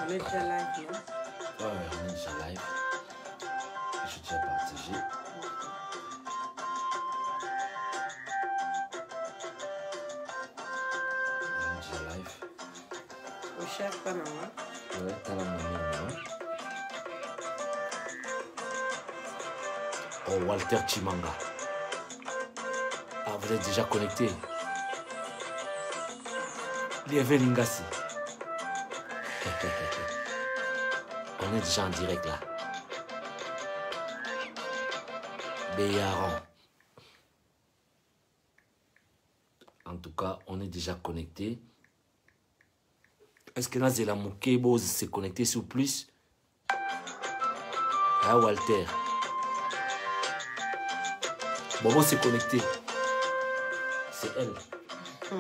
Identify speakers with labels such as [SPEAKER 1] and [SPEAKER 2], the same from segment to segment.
[SPEAKER 1] On est déjà live, non?
[SPEAKER 2] Ouais, on est déjà live. Je tiens à partager. On est déjà live.
[SPEAKER 1] Au cher pas maman.
[SPEAKER 2] Ouais, t'as la mamie, oh, Walter Chimanga. Ah, vous êtes déjà connecté. Lieve Lingasi. On est déjà en direct là. Béaran. En tout cas, on est déjà connecté. Est-ce que Nazela Moukebo s'est connecté sur plus? Ah, Walter. Bobo s'est connecté. C'est elle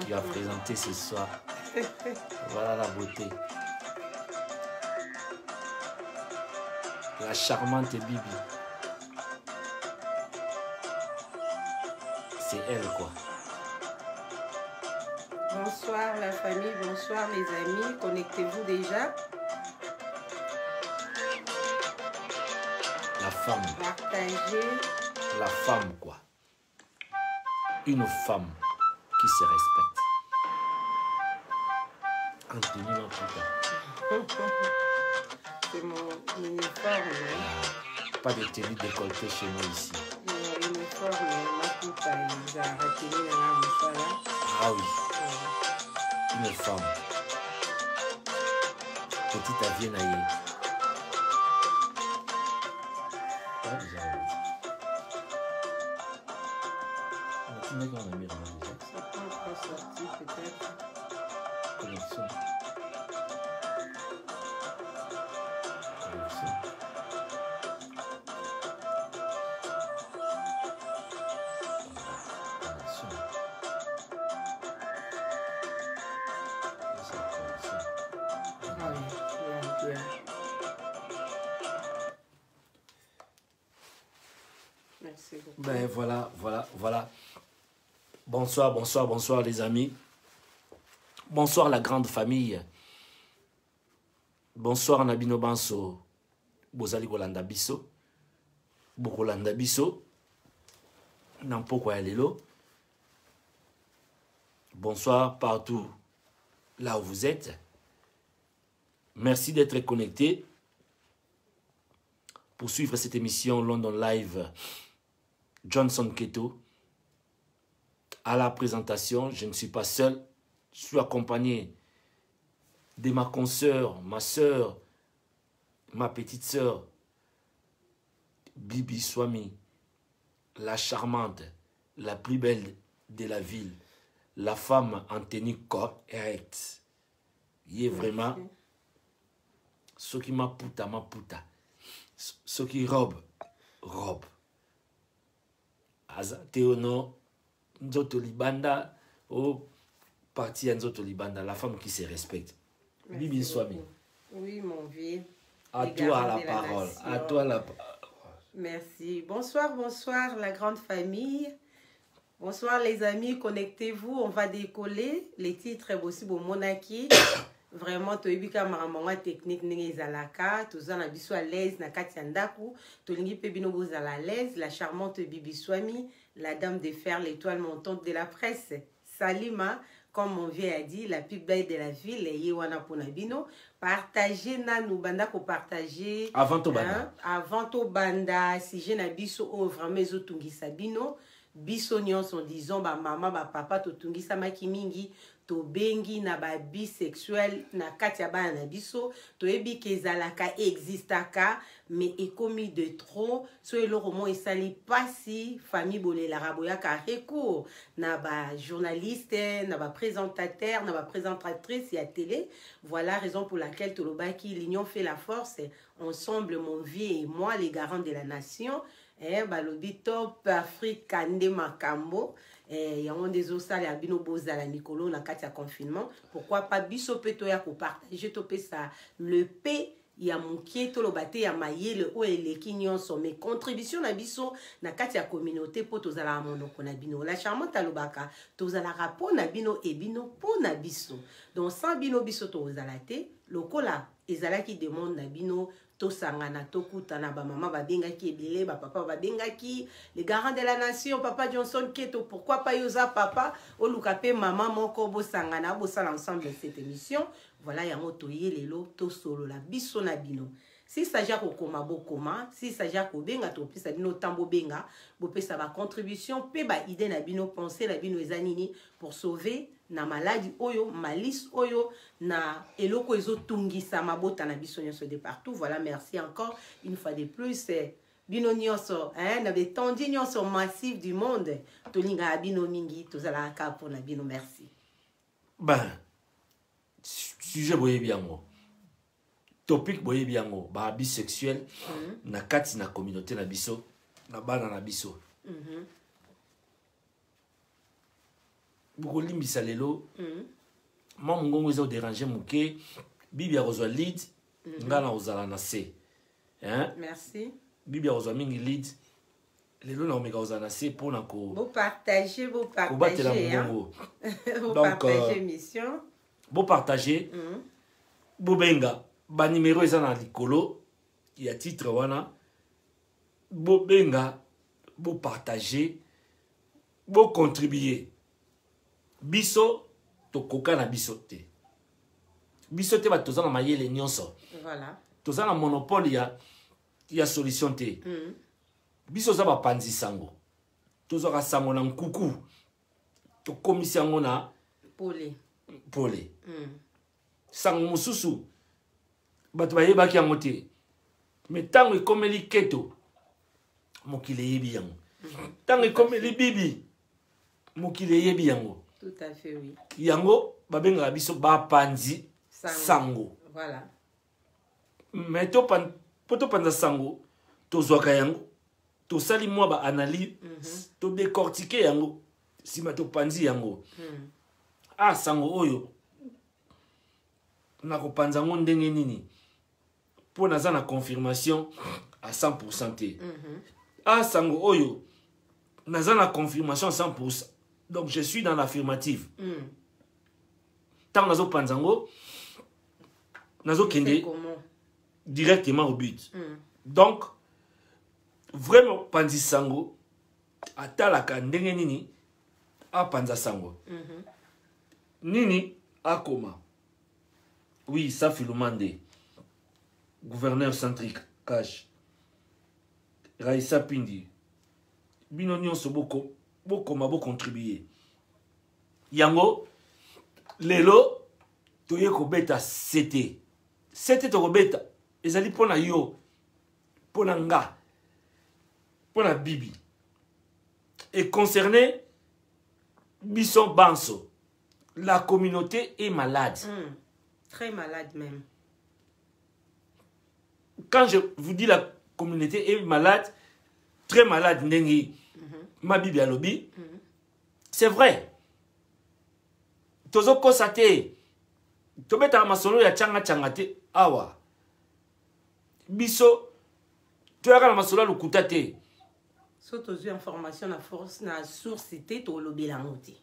[SPEAKER 2] qui a présenté ce soir. Voilà la beauté. La charmante Bibi. C'est elle quoi.
[SPEAKER 1] Bonsoir la famille, bonsoir les amis. Connectez-vous déjà.
[SPEAKER 2] La femme.
[SPEAKER 1] Partagez.
[SPEAKER 2] La femme quoi. Une femme qui se respecte. Anthony Maputa.
[SPEAKER 1] C'est mon uniforme.
[SPEAKER 2] Pas de tenue décolletée chez nous ici.
[SPEAKER 1] Mon uniforme, Maputa, ils ont retenu dans la moussala.
[SPEAKER 2] Ah oui. Une femme. Petite avienne. Ah, déjà. On a mis déjà.
[SPEAKER 1] C'est pas encore sorti peut-être.
[SPEAKER 2] Connexion. Connexion.
[SPEAKER 1] Merci beaucoup.
[SPEAKER 2] Ben voilà. Bonsoir les amis. Bonsoir la grande famille. Bonsoir Nabino Banso. Bozali Kolanda Biso. Bokolanda Biso. Nampoko Yalelo. Bonsoir partout là où vous êtes. Merci d'être connectés pour suivre cette émission London Live. Johnson Keto. À la présentation, je ne suis pas seul. Je suis accompagné de ma consoeur, ma soeur, ma petite soeur, Bibi Swami, la charmante, la plus belle de la ville, la femme en tenue correcte. Il est vraiment ce qui m'a puta, ce qui robe. Théono, Nzoto Libanda, oh, parti à Nzoto Libanda, la femme qui se respecte. Bibi Swami.
[SPEAKER 1] Oui, mon vieux.
[SPEAKER 2] À toi la parole. À toi la parole.
[SPEAKER 1] Merci. Bonsoir, la grande famille. Bonsoir, les amis. Connectez-vous. On va décoller. Les titres aussi pour Monaki. Vraiment, tu as une technique nezalaka. Tu as à l'aise na katiandaku. Tu as à l'aise. La charmante Bibi Swami, la dame de fer, l'étoile montante de la presse. Salima, comme mon vieux a dit, la plus belle de la ville, et Yewana Ponabino. Partagez, nanou banda ko partager.
[SPEAKER 2] Avant to banda.
[SPEAKER 1] Avant to banda, si je n'abiso au vraiment Zotungi Sabino. biso nyonso disons ba mama ba papa totungisa maki mingi to bengi na ba bisexuel na kati ya bana na biso toyebi ke ezalaka existaka mais ekomi de trop so eloko mo esali pasi famille bolelaka boyaka recours na ba journaliste na ba présentateur na ba présentatrice ya télé. Voilà raison pour laquelle tolobaki l'union fait la force, ensemble mon vie et moi les garants de la nation. Balobi top Afrique kande makambo yango ndezo sala ya bino bozala mikolo na kati ya confinement. Pourquoi pas biso peto ya ko partager to pesa le paix ya mukie to lobate ya mayele o eleki nyonso mais contribution na biso na kati ya communauté po tozala monoko na bino. La charmante alobaka tozala rapo na bino e bino po na biso. Donc sans bino biso tozala te lokola ezalaki demande na bino tosangana tokutana ba mama babengaki ebele ba papa babengaki les garants de la nation papa Johnson Keto. Pourquoi pas yoza papa oluka pe mama moko bosangana bosala ensemble cette émission. Voilà yango toye lelo to solo la biso na bino. Si s'agit ko koma bokoma, si s'agit ko benga to pesa bino tambo benga, bo pesa ba contribution pe ba idée na bino penser na bino ezanini pour sauver na maladie oyo malice oyo na eloko ezo tungisa mabota na biso nyonso de partout. Voilà, merci encore une fois de plus bino nyonso na be tondi nyonso massif du monde tolinga bino mingi tozala ka pour na bino. Merci.
[SPEAKER 2] Ben sujet boye biango topic boye biango ba bisexuel na kati na communauté na biso na bana na biso beaucoup limbisa lelo moi ngongo ezo déranger muke bibi ya kozwa lead ngana ozala na se
[SPEAKER 1] merci
[SPEAKER 2] bibi ya kozwa mingi lead lelo na omeka ozala na se pona ko
[SPEAKER 1] bo partager
[SPEAKER 2] ngongo
[SPEAKER 1] bo partager mission
[SPEAKER 2] bo partager bo benga ba numéro eza na likolo ya titre wana bo benga bo partager bo contribuer biso tokoka na biso te ba tozana mayele nyonso. Voilà, tozana monopole ya solution te. Biso za ba panzi sango tozaka sango na nkuku tokomisi yango na pole sango mususu bato bayebaki yango te mais tango ekomeli keto mokili eyebi yango tango ekomeli bibi mokili eyebi yango.
[SPEAKER 1] Tout à fait, oui.
[SPEAKER 2] Yango babengaka biso bapanzi sango.
[SPEAKER 1] Voilà.
[SPEAKER 2] Mais po topanza sango tozwaka yango tosali mwa ba analyse to décortiquer yango sima topanzi yango. Sango oyo na kopanza ngo ndenge nini po naza na confirmation à 100% te. Sango oyo naza na confirmation à 100%. Donc je suis dans l'affirmative. Tant nazo panzango nazo kende directement au but. Donc vraiment panzi sango atalaka ndenge nini a panza sango. Nini akoma. Oui, ça Philomande. Gouverneur centrique cash. Raissa Pindi. Bino nyonso boko bokoma bo contribuer. Yango lelo toye ko beta c'était to ko beta ezali pona yo pona nga pona bibi et concerné Bisson Banso. La communauté est malade.
[SPEAKER 1] Très malade même.
[SPEAKER 2] Quand je vous dis la communauté est malade, très malade, nengi ma bibi à lobby, c'est vrai. Tozo kosate, tobeta masolo ya changa te awa. Biso, tu as la masolo lukutate.
[SPEAKER 1] So tozo information na force na source te to lobby la ngoti.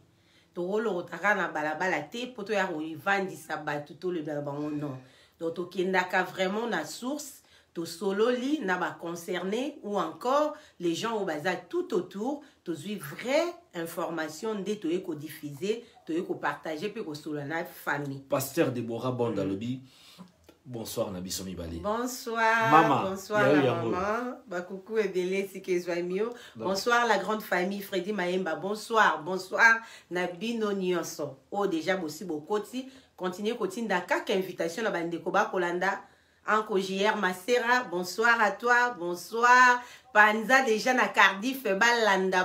[SPEAKER 1] To rolo otaka na balabala te poto ya rivandi sabatu to le bango non. Donc to kendaka vraiment na source to solo li na ba concerné ou encore les gens au bazar tout autour to zui vraie information de to eko diffuser to eko partager pe ko solo na famille.
[SPEAKER 2] Pasteur Deborah Bonda lobby Bonsoir Nabiso Mibali.
[SPEAKER 1] Bonsoir.
[SPEAKER 2] Maman.
[SPEAKER 1] Bonsoir la maman. Coucou Ebele Sikezwamio. Bonsoir la grande famille Freddy Maemba. Bonsoir. Bonsoir Nabino Nyonso. Oh déjà aussi bokoti. Continuez continue d'accord invitation la bande Koba Kolanda. Anko JR Masera. Bonsoir à toi. Bonsoir. Panza déjà na Cardiff balanda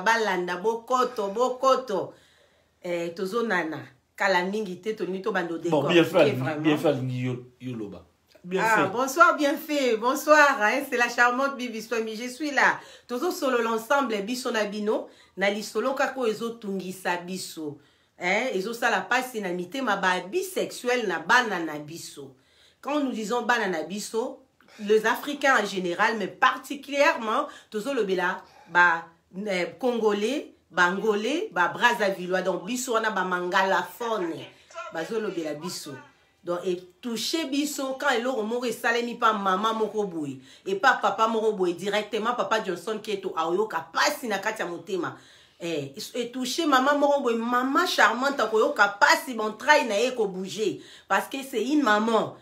[SPEAKER 1] bokoto. Tozo nana. Kalamingite tonito bando décor.
[SPEAKER 2] Bon bien fait Yoloba. Bien fait.
[SPEAKER 1] Bonsoir, bien fait. Bonsoir, hein, c'est la charmante Bibi Swami. Je suis là. Tozo solo l'ensemble biso na bino na li solo kako ezo tungisa biso. Hein, ezo sala passe na mité ma ba bisexuel na banana biso. Quand nous disons banana biso, les Africains en général, mais particulièrement tozo le bela ba congolais, bangolais, ba Brazzavillois donc biso na ba mangala fone. Ba zo le bela biso. Donc, et toucher biso quand il aura mouru salemi pas maman moroboui et pas papa moroboui directement papa Johnson qui est au aoyoka pasi na katia motema et toucher maman moroboui maman charmante aoyoka pasi bon train na eko bouger parce que c'est une maman.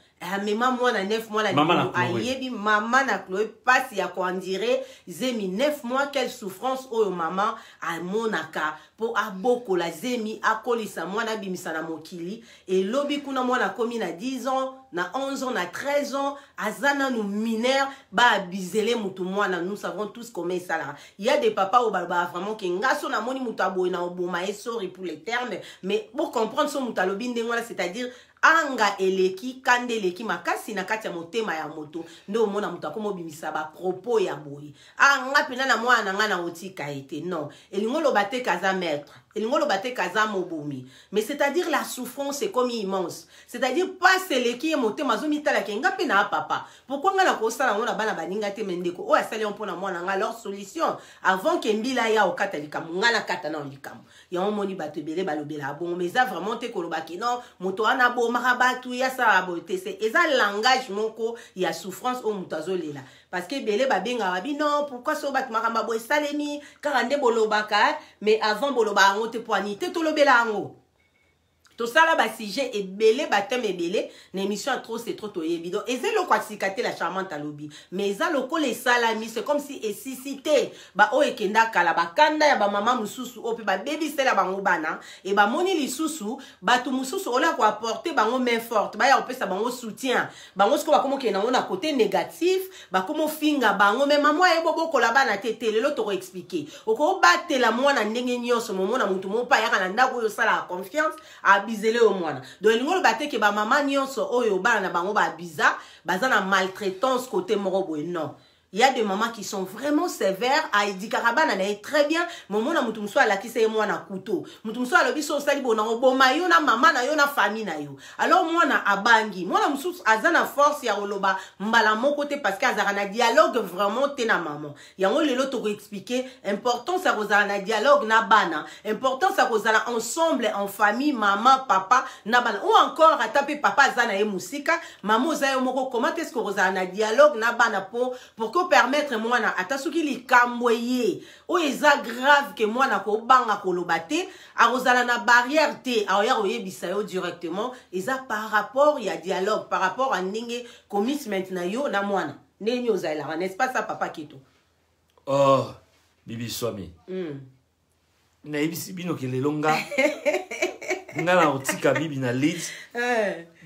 [SPEAKER 1] Mais maman na 9 mois la ayebi maman na Chloé passe ya ko andire zemi 9 mois quelle souffrance oyo maman a monaka pour aboko la zemi akolisa mwana bimisa na mokili et lobi kuna mwana komi na 10 ans na 11 ans na 13 ans azana nous mineur ba abizele mutu mwana nous savons tous comment ça là il y a des papas au balba vraiment que ngaso na moni mutu aboy na oboma et sorry pour les termes mais pour comprendre son mutu lobi ndengwana c'est-à-dire anga eleki kande eleki makasi na kati ya motema ya moto ndo mona mutu akomo bimisa ba propos ya boyi anga pena na mwana nga na otika ete non elingo lo bate kaza maître elingo lo bate kaza mobomi mais c'est-à-dire la souffrance est comme immense c'est-à-dire pas seleki motema zo mitala kenga pena papa pourquoi nga na ko sala ngona bana baninga te mendeko o asali on pona mwana nga leur solution avant que mbila ya okata likamu nga na kata na likamu ya omoni batebele balobela bon mais ça vraiment te kolobaki non moto ana bo marabatu ya sa bote c'est eza langage moko ya souffrance au mutazo lela parce que belé babenga babi non pourquoi so bat maramba bo salemi karande bolobaka mais avant boloba ngo te poignité to lobela ngo tout ça là bas sujet et belé batem et belé l'émission trop c'est trop toyebi donc et c'est le quoi sikate la charmante alobi mais ça le les salami c'est comme si et si cité ba o ekenda kala ba kanda ya ba mama mususu o pe ba baby c'est la bango bana et ba moni li susu ba tu mususu o la ko apporter bango main forte ba ya o pe sa bango soutien bango ce ko ba comme ke na on côté négatif ba comme finga bango même maman e bobo ko la bana tete le to expliquer o ko battre la mwana ndenge nyonso momo na mutu mo pa ya kana ndako yo sala confiance bizele au mwana donc lingo le batte ke ba maman nyonso oyo bana bango ba biza bazana maltraitance côté morobo non il y a des mamans qui sont vraiment sévères à Edi Karabana na très bien momo na mutu mso ala kise moi na couteau mutu mso ala biso sali bona oboma yo na mama na yo na famille na yo alors moi na abangi moi na mso azana force ya oloba mbala moko te parce que azara na dialogue vraiment te na maman yango lelo to expliquer importance à rozala na dialogue na bana importance à rozala ensemble en famille maman papa na bana ou encore atape papa azana e musika maman ozayo moko comment est-ce que rozala na dialogue na bana pour que permettre moi na atasuki li kamboye o eza grave que moi na ko banga ko lobate a rozala na barrière te a ya oyebisa yo directement eza par rapport il y a dialogue par rapport à ninge commitment na yo na mwana neni ozala n'est-ce pas ça papa Kito
[SPEAKER 2] oh bibi swami na ibisi bino ke lelonga ngala otika bibi na lead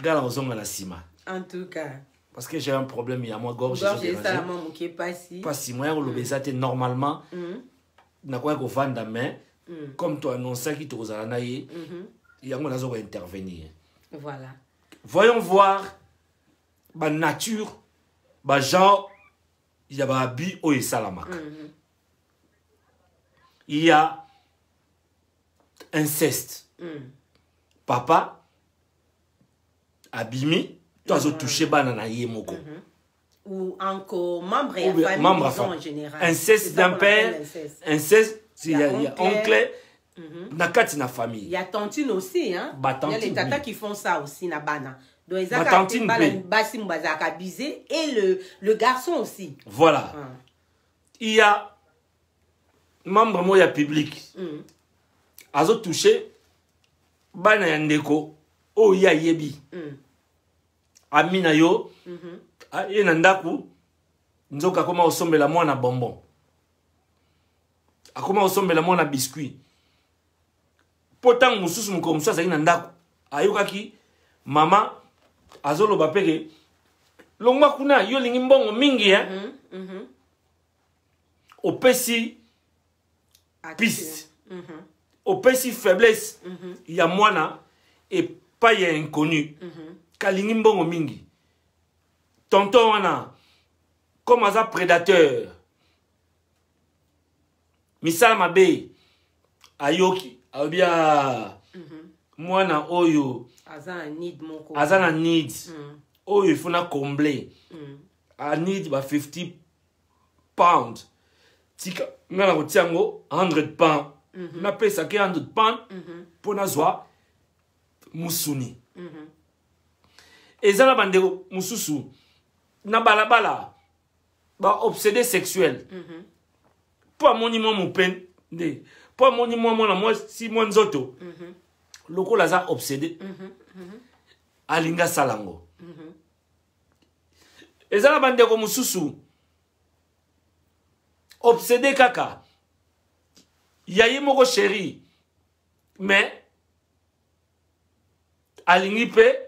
[SPEAKER 2] ngala ozonga na sima
[SPEAKER 1] en tout cas
[SPEAKER 2] parce que j'ai un problème, il y a moi gorge
[SPEAKER 1] ça la maman qui est pas
[SPEAKER 2] si moi le normalement na quoi ko vanda mais comme toi annonçais qui te rozana il y a on a intervenir
[SPEAKER 1] voilà
[SPEAKER 2] voyons voir ba nature ba genre il y a ba bi o salamaka il y a inceste papa abimi toi as touché banana yemoko
[SPEAKER 1] ou encore membre et famille en général
[SPEAKER 2] inceste d'un père inceste il y a oncle nakati na famille
[SPEAKER 1] il y a tantine aussi hein il y a les tatas qui font ça aussi na bana donc ils
[SPEAKER 2] ont
[SPEAKER 1] basi mbazaka bisé et le garçon aussi
[SPEAKER 2] voilà il y a membre moya public azo touché bana ya ndeko o ya yebi Amina yo. Ye nandaku. Nzoka akoma osombela mwana bonbon. Akoma osombela mwana biscuit. Potang mususu mukomusu azali nandaku. Ayokaki mama azoloba peke longwa kuna yo lingi mbongo mingi opesi piste opesi faiblesse ya mwana et pas ya inconnu kalingi mbongo mingi tonton wana comme aza prédateur misala mabe ayoki abia mwana oyo aza na need oyo ifuna combler a need ba 50 pounds tika ngana kotiango 100 pounds na pesa ke 100 pounds pona zwa musuni ezala bandeko mususu na balabala ba obsédé sexuel po amoni mwa mupende nde po amoni mwa mwana mwa si mwa nzoto lokola aza obsédé alinga salango ezala bandeko mususu obsédé kaka yayi moko chéri mais alingi pe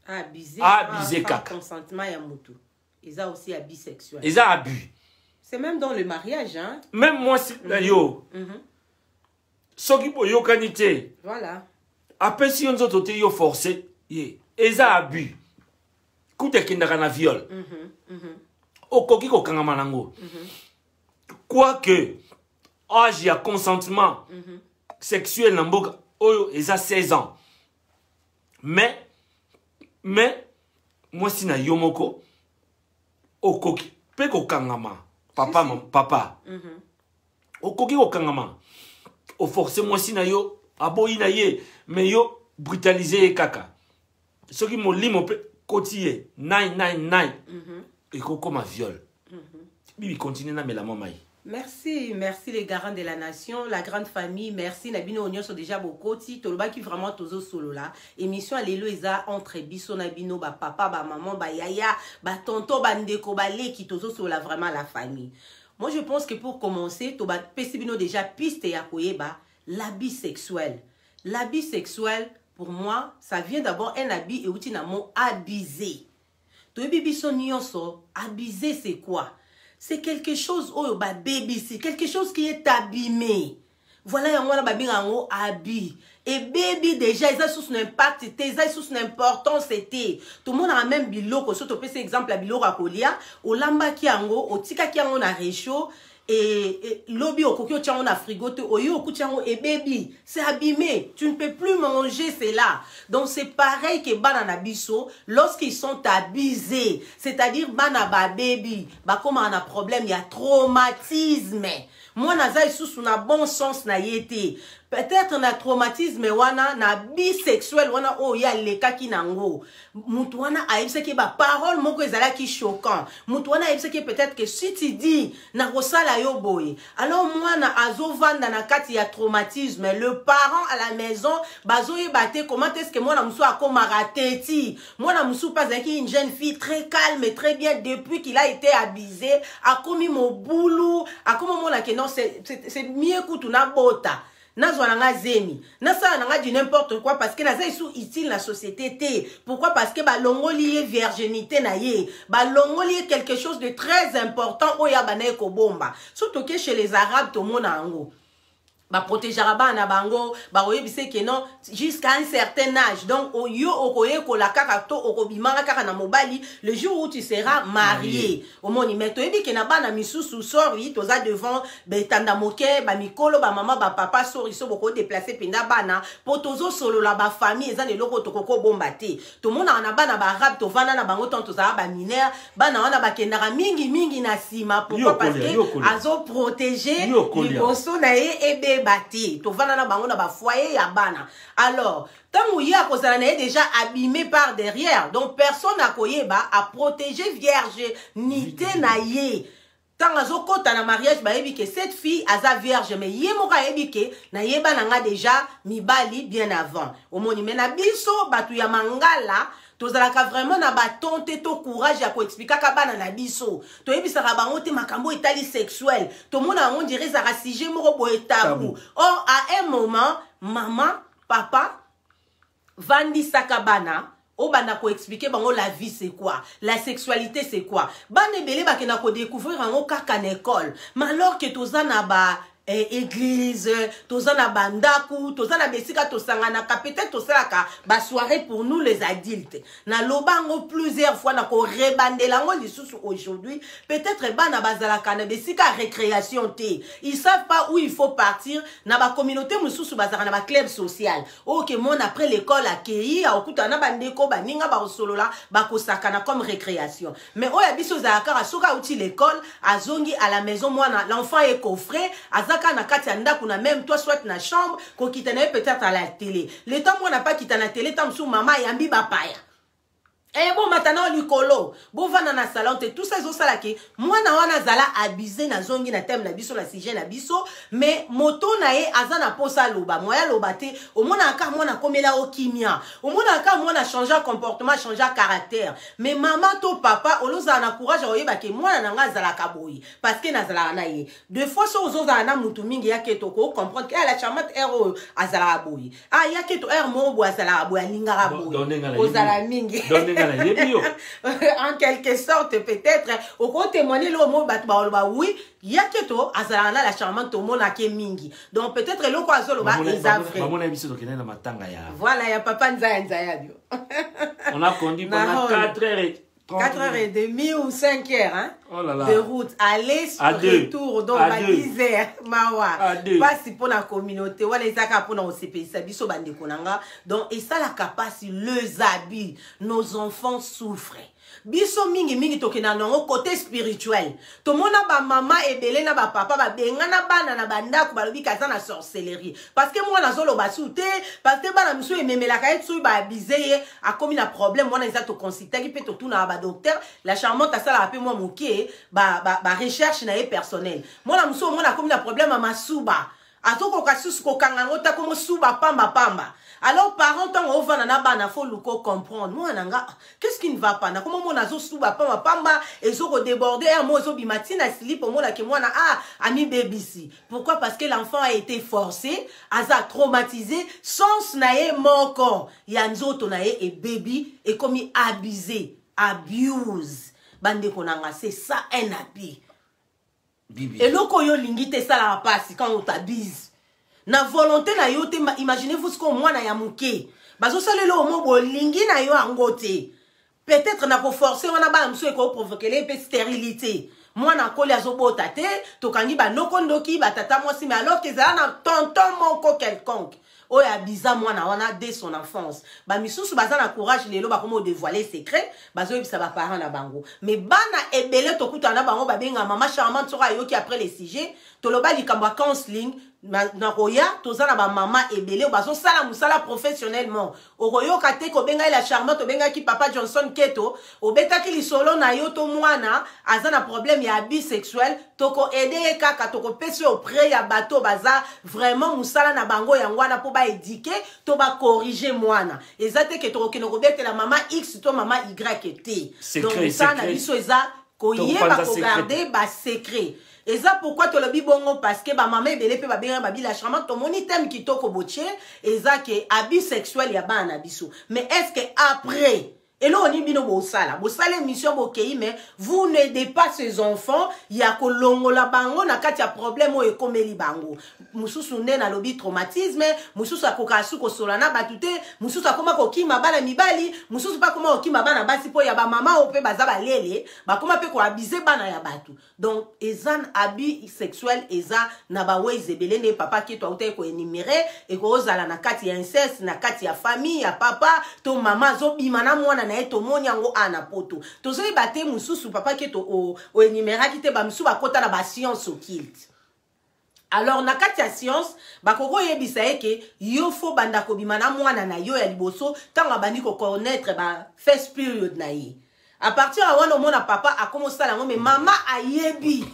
[SPEAKER 2] abusé kaka
[SPEAKER 1] consentement ya mutu eza aussi abus sexuel
[SPEAKER 2] eza abus
[SPEAKER 1] c'est même dans le mariage hein
[SPEAKER 2] même moi si yo soki boyokani te
[SPEAKER 1] voilà
[SPEAKER 2] apesi yo nzoto te yo forcé ye eza abus kuta kindaka na viol okoki kokangama nango quoique âge ya consentement sexuel na mboka oyo eza 16 ans mais mwasi na yo moko okoki pe kokangama papa okoki kokangama oforce mwasi na yo aboyi na ye mais yo brutaliser ye kaka soki molimo pe koti ye 999 ekokoma viol bibi continue na mela mai.
[SPEAKER 1] Merci les garants de la nation, la grande famille, merci Nabino Onyo sont déjà beaucoup ti toloba qui vraiment tozo solo là. Émission alelo eza entre biso Nabino ba papa ba maman ba yaya ba tonton ba ndeko ba leki tozo solo là vraiment la famille. Moi je pense que pour commencer to ba pesibino déjà piste ya koyeba l'habit sexuel. L'habit sexuel pour moi ça vient d'abord un habit et outil na mot abuser. To bibiso nyonso abuser c'est quoi? C'est quelque chose, oh, bah, baby, c'est quelque chose qui est abîmé. Voilà, il y a un baby en habit. Et baby, déjà, ils ont sous un impact, ils ont sous une importance, c'était. Tout le monde a même biloko, surtout, par exemple, la biloko à colia, au lamba qui ango, au tika qui ango na réchaud, et lobby au coquille on a frigoté, au yo au et baby, c'est abîmé. Tu ne peux plus manger cela. Donc, c'est pareil que banana biso, lorsqu'ils sont abusés, c'est-à-dire banana baby, bah, comme on a un problème, il y a traumatisme. Moi, naza sous na bon sens na yete. Peut-être na traumatisme wana na bisexuel wana oh ya leka ki nango. Mutu wana aibse ki ba parole moko ezala ki choquant. Mutu wana aibse ki peut-être que si tu dis na kosala yo boy. Alors moi na azovanda na kati ya traumatisme, le parent à la maison bazo yebate comment est-ce que moi na musu akoma rateti. Moi na musu pas une jeune fille très calme et très bien depuis qu'il a été abusé, a commis mon boulot, a commis mon la non c'est mieux que tu na bota. Nazwa nanga zemi. Nasa nanga du n'importe quoi parce que naza sous utile la société té. Pourquoi? Parce que ba longoli virginité na ye. Ba longoli quelque chose de très important oya banaye ko bomba. Surtout que chez les arabes tout monde ango. Ba protégera ba na bango ba oyebise que non jusqu'à un certain âge. Donc oyo okoye ko la kaka to okobimanga kaka na mobali le jour où tu seras marié. Au moni meto ebi ke na ba na misusu sori toza devant betanda moke ba mikolo ba maman ba papa sori so boko déplacer penda bana potozo solo la ba famille ezane loko tokoko bomba te. Tout monde na ba na ba arabe to vana na bango tonto za ba mineur bana wana ba kendara mingi na sima pourquoi parce que azo protéger liboso na ye ebe bati to vana na bango na ba foyer ya bana. Alors tant ya kozala na déjà abîmé par derrière donc personne a koyeba a protéger vierge nité na ye. Tant azo kota na mariage ba yebi que cette fille aza vierge mais ye moka yebi que na yeba nanga déjà mibali bien avant. Omoni mena biso batu ya mangala tozalaka vraiment na batonte to courage ya koexplika ka bana na biso toyebisaka bango te makambo etali sexuel tomona yango ndire ezaka sujet moko boye tabou. Or à un moment maman papa vandisaka bana obanda ko expliquer bango la vie c'est quoi, la sexualité c'est quoi. Bana ebele bakena ko découvrir yango kaka na école. Mais alors que tozana ba église, tozana bandaku, tozana besika tosangana ka peut-être tosalaka ba soirée pour nous les adultes. Na lobango plusieurs fois na ko rebandela ngo lisusu aujourd'hui, peut-être bana bazalaka na besika récréation té. Ils savent pas où il faut partir na ba communauté mususu bazalaka na ba club social. OK, mon après l'école accueilli a okuta na bandeko baninga ba solola ba kosakana comme récréation. Mais oya biso zalaka soka uti l'école azongi à la maison moi l'enfant est coffré azaka na kati ya ndaku na même toi soit na chambre ko kitana peut-être à la télé. Le temps moi n'a pas kitana télé tam sou maman yambi bapaya. Eh bon maintenant likolo bo vana na salon te tout ça ezosala ke mwana wana zala abusé na zongi na thème na biso na sujet na biso mais moto na ye azana posa loba moya loba te omona aka mwana komela okimia omona aka mwana changer comportement changer caractère mais maman to papa oloza na courage oyeba ke mwana nanga zala kaboyi parce que na zala na ye deux fois so ozoza na mutu mingi yake to ko comprendre que la charmante ero azala boyi ah yake to er mo bo azala boyi alinga boyi ozala mingi en quelque sorte peut-être au côté témoigner le mot batba oui yaketo azalana la charmante mona ke mingi donc peut-être le ko azoloba ezavre
[SPEAKER 2] maman biso to kena na matanga ya
[SPEAKER 1] voilà ya papa nzaya bio
[SPEAKER 2] on a conduit pendant
[SPEAKER 1] 4h30 ou 5h hein?
[SPEAKER 2] Oh là là.
[SPEAKER 1] De route aller sur retour donc à 10h mawa pas si pour la communauté wala ezaka pour na OCP ça biso bande konanga donc et ça la capacité les habits nos enfants souffrent biso mingi mingi tokena nango côté spirituel to mona ba mama ebele na ba papa ba bengana bana na bandako balobi kaza na sorcellerie parce que moi nazolo basute parce que bana miso ememela ka etsu ba bizeye a comme na problème moi na to consulter qui peut to tuna ba docteur la charmante ça la pe moi moké ba recherche na e personnel moi na miso moi na comme na problème à masuba atoko kasusu ko kangango ta comme suba pamba. Alors, parents, tant on va na bana, faut le comprendre. Moi, nanga, qu'est-ce qui ne va pas? Na comment mon azo souba pamba et zo déborder un mot zo bimatina slip pour moi que moi na ami baby si. Pourquoi? Parce que l'enfant a été forcé, a traumatisé, sans nae mon corps. Yanzo tonae et baby et comme il abuse. Bande konanga, c'est ça un habit. Et loko yo lingite ça la passe quand on t'abuse. Na volonté na yo te imaginez-vous ce qu'on moi na ya muke bazo salelo o mo bolingi na yo angote peut-être na ko forcer wana ba mso e ko provoquer les stérilité moi na koli azobota te to kangi ba nokondoki ba tata moi si mais alors que ça na tonton moko quelconque oya biza moi na wana dès son enfance ba misusu baza na courage lelo ba komo dévoiler secret bazo yebisa ba parents na bango mais bana ebele to kutana bango ba benga maman charmante sera yo qui après les sujets to loba likambo counseling na roya tozana ba mama ebele bazo sala musala professionnellement oroyo kate ko benga la charmante benga ki papa Johnson Keto obeta ki lisolo na yo to mwana azana problème ya bisexuel toko aider kaka toko pesi auprès ya bato baza vraiment musala na bango yangwana po ba éduquer to ba corriger mwana ezate ke toko keno kobete la mama X to mama Y T donc ça na biso eza ko yeba ko garder ba secret. Et ça pourquoi tu le dis bon parce que ba maman ebele pe ba bien ba bi la charmante to moni thème qui toko boche et ça que abus sexuel ya ba na biso mais est-ce que après et là on y bino bo sala mission bokei mais vous n'aidez pas ces enfants ya ko longola bango na kati ya problème o ekomeli bango mususu nde na lobi traumatisme mususu akoka su ko solana batute mususu akoma ko kima bana mibali mususu pa koma ko kima bana basi po ya ba mama o pe baza balele ba koma pe ko abiser bana ya batu donc ezan abus sexuel eza na ba wezebele ne papa ki to auta ko énumérer et ko ozala na kati ya inceste na kati ya famille ya papa to mama zo bimana mwana na eto monyango ana poto tozo ibate mususu papa ki to o énumérer ki te ba musu ba kota na ba science occulte. Alors na kati ya science bakoko yebisa eke yo fo banda ko bimana mwana na yo ya liboso tanga bandi ko connaître ba first period na ye. À partir de là, on a papa a commencé à la mais maman a yebi.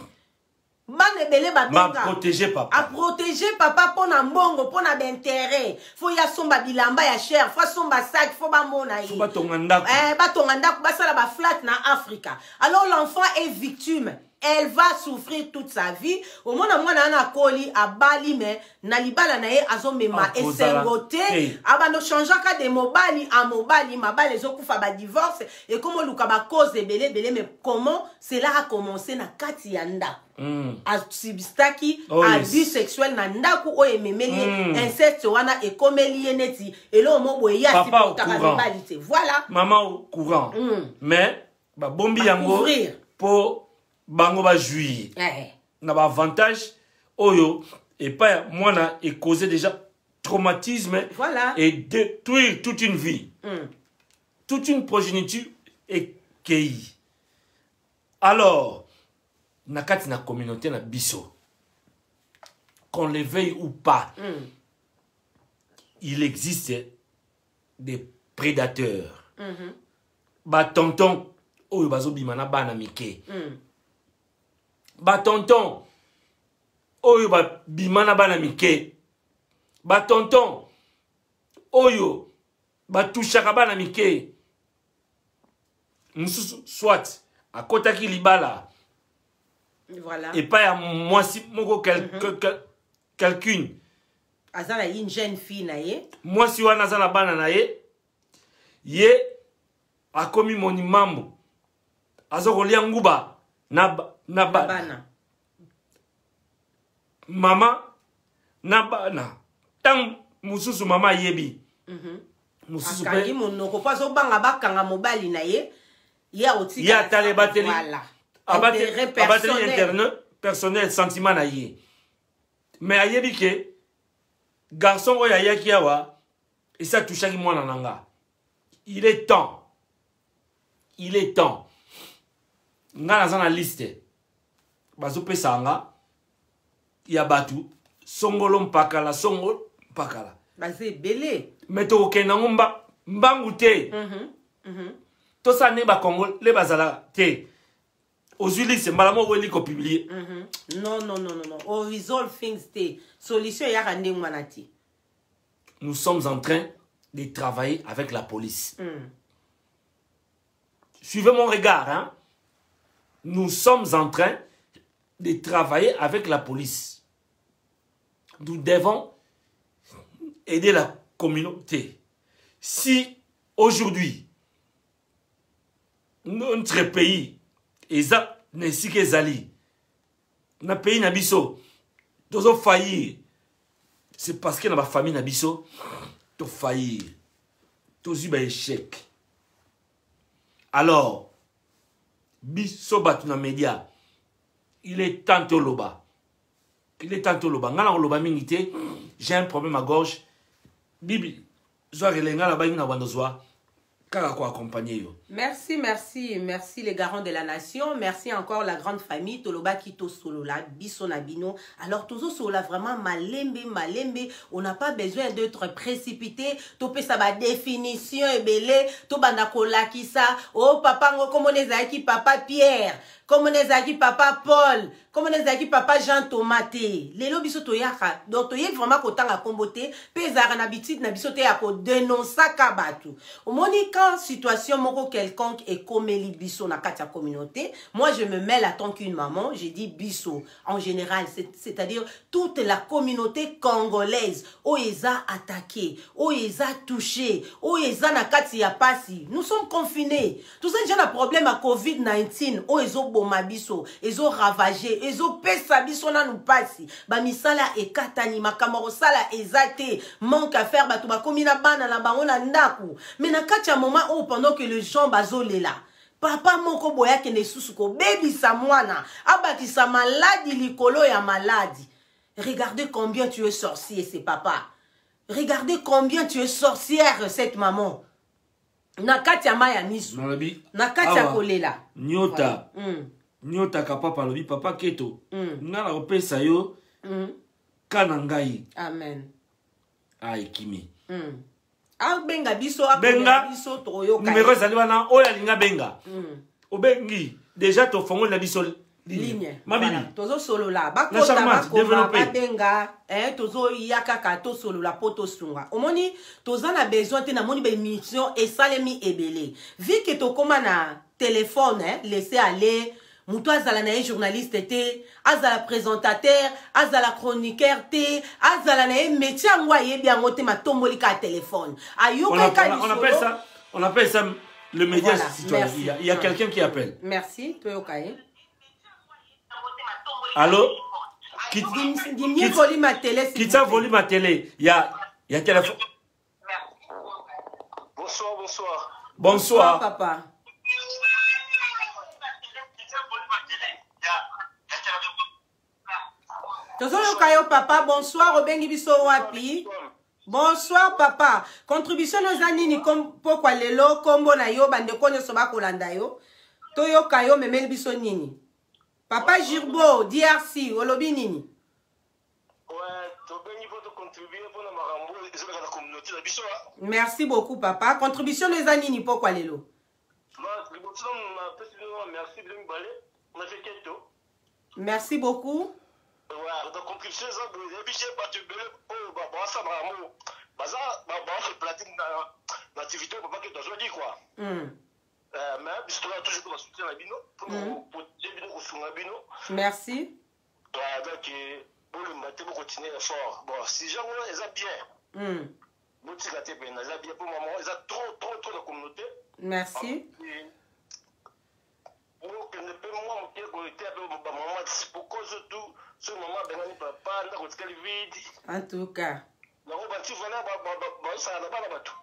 [SPEAKER 1] bana belé babenga
[SPEAKER 2] protéger papa.
[SPEAKER 1] A protéger papa pour na mbongo, pour na d'intérêt. Faut ya somba bilamba ya cher, faut somba sac, faut ba mona yi.
[SPEAKER 2] Faut ba tonganda.
[SPEAKER 1] Ba tonganda ba sala ba flat na Africa. Alors l'enfant est victime. Elle va souffrir toute sa vie. Au moins, na koli a bali mais na libala na ye azomema et sengote. Aba no changeaka de mobali à mobali, mabali les okufa ba divorce et comment luka ba cause belé mais comment cela a commencé na kati ya ndako. A substaki abus sexuel na ndaku o ememeli inceste wana e komeli neti et là mo boye ya si
[SPEAKER 2] pour
[SPEAKER 1] voilà.
[SPEAKER 2] Maman au courant. Mais ba bombi yango pour bango ba juillet. Na ba avantage oyo et pas moi na et causer déjà traumatisme et détruire toute une vie. Toute une progéniture et kei. Alors na kati na communauté na biso qu'on le veuille ou pas il existe des prédateurs. Ba tonton oyo bazo bimana bana mike. Ba tonton oyo ba bimana bana mike. Ba tonton oyo ba touchaka bana mike. Mususu soit à kotaki libala.
[SPEAKER 1] Voilà.
[SPEAKER 2] Et pas à moi si moko quelqu'une.
[SPEAKER 1] Azala une jeune fille na ye.
[SPEAKER 2] Moi si wana azala bana na ye a commis mon imambo. Azoko lia nguba na bana. Mama na bana. Tang mususu mama yebi. Mususu pe.
[SPEAKER 1] Akangi monoko paso banga bakanga mobali na ye. Ya otika.
[SPEAKER 2] Ya tale bateli.
[SPEAKER 1] Voilà.
[SPEAKER 2] Abateli interne personnel sentiment na ye. Mais ayebi ke garçon oya yaki awa et ça touchaki mwana nanga. Il est temps. Il est temps. Nga na zana liste. Bazo pesanga. Ya batu. Songolo mpakala. Songolo mpakala.
[SPEAKER 1] Bazé belé.
[SPEAKER 2] Meto okenango mbangu te. To sa ne ba Congo le bazala te. Ozuli c'est malamo weli ko publier.
[SPEAKER 1] Non. O resolve things te. Solution ya rande ngwanati.
[SPEAKER 2] Nous sommes en train de travailler avec la police. Suivez mon regard, hein. Nous sommes en train de travailler avec la police. Nous devons aider la communauté. Si aujourd'hui, notre pays, n'est-ce que Zali, notre pays n'a biso, nous failli, c'est parce que dans ma famille n'a biso, nous failli, tous eu un échec. Alors, biso batu na média, il est temps de loba. Il est temps de loba. Ngala loba mingité, j'ai un problème à gorge. Bibi, zoa relenga la baïna wandozwa.
[SPEAKER 1] Merci les garants de la nation. Merci encore la grande famille Toloba Kito Solola, Bisonabino. Alors toujours Solola vraiment malembe. On n'a pas besoin d'être précipité. Topé ça va définition et belé. Tobana kola qui ça. Oh papa comme on est aki papa Pierre. Comme on est aki papa Paul. Comme on est aki papa Jean Tomaté. Les lobby biso toyaka. Donc toyek vraiment kotanga komboté. Pezara na bitite na biso te ya ko dénoncer kabatu. Au Monica situation moko quelconque est comme les biso na katia communauté, moi je me mêle en tant qu'une maman, j'ai dit biso en général, c'est-à-dire toute la communauté congolaise, oeza attaqué, oeza touché, oeza na katia pasi. Nous sommes confinés. Tout ça déjà un problème à COVID-19, oezo boma biso, ezo ravagé, ezo pesa biso na nous pasi. Ba misala e katani makamoro sala ezate, manque à faire batu ba komina bana na bango na ndaku. Mais na katia moment où pendant que les gens bazolé là, papa moko boya kene susuko baby sa mwana abaki sa maladie likolo ya maladie. Regardez combien tu es sorcier, c'est papa. Regardez combien tu es sorcière, cette maman. Na katia maya misu. Na katia kolela.
[SPEAKER 2] Nyota. Nyota ka papa lobi papa keto. Ngala opesa yo. Kanangai.
[SPEAKER 1] Amen.
[SPEAKER 2] Ai kimi.
[SPEAKER 1] Benga biso biso toyo
[SPEAKER 2] numéro ezali wana oyo alinga benga obengi déjà to fongo na biso
[SPEAKER 1] ligne.
[SPEAKER 2] Ma bibi.
[SPEAKER 1] Tozo solo la.
[SPEAKER 2] La charmante, développée.
[SPEAKER 1] Babenga, tozo yakaka to solo la poto sunga. Omoni, toza na besoin te na moni ba émission et salemi ebele. Vu que to koma na téléphone, laisser aller. Moutou azala na journaliste te, azala présentateur, azala chroniqueur te, azala na métier ngwa yebi ango te matomboli ka téléphone.
[SPEAKER 2] On appelle ça le média citoyen.
[SPEAKER 1] Merci.
[SPEAKER 2] Il y a quelqu'un qui appelle.
[SPEAKER 1] Merci, Toyokaye.
[SPEAKER 2] Allô?
[SPEAKER 1] Quitte volume à télé.
[SPEAKER 2] Quitte ça volume à télé. Il y a téléphone.
[SPEAKER 3] Bonsoir, bonsoir.
[SPEAKER 2] Bonsoir,
[SPEAKER 1] papa. Tozoyokayo papa, bonsoir, Obengi biso wapi. Bonsoir papa. Contribution nos anini pourquoi lelo kombo na yo bande konyo soba kolanda yo. Toyokayo memel biso nini. Papa Girbo, DRC, olobi nini.
[SPEAKER 3] Ouais, Tobengi pour contribuer pour la marambo et la communauté de biso.
[SPEAKER 1] Merci beaucoup papa. Contribution nos anini pourquoi lelo.
[SPEAKER 3] Merci bien balé. On a fait quelque.
[SPEAKER 1] Merci beaucoup.
[SPEAKER 3] Ouais, donc contribution ça de biché pas tu belé oh bah ça marambo. Baza bah fait platine dans l'activité papa que tu as dit quoi. Mais biso toujours pour soutenir la bino pour bino ko sunga bino.
[SPEAKER 1] Merci.
[SPEAKER 3] Ouais, donc pour le matin pour continuer fort. Bon, si gens ils ont bien. Bouti gâté ben, ils ont bien pour maman, ils ont trop de communauté.
[SPEAKER 1] Merci.
[SPEAKER 3] Pour que ne peut moi monter côté avec maman pour cause de tout ce moment ben papa na ko tkali vide.
[SPEAKER 1] En tout cas.
[SPEAKER 3] Non, bah tu voilà bah ça na ba na tout.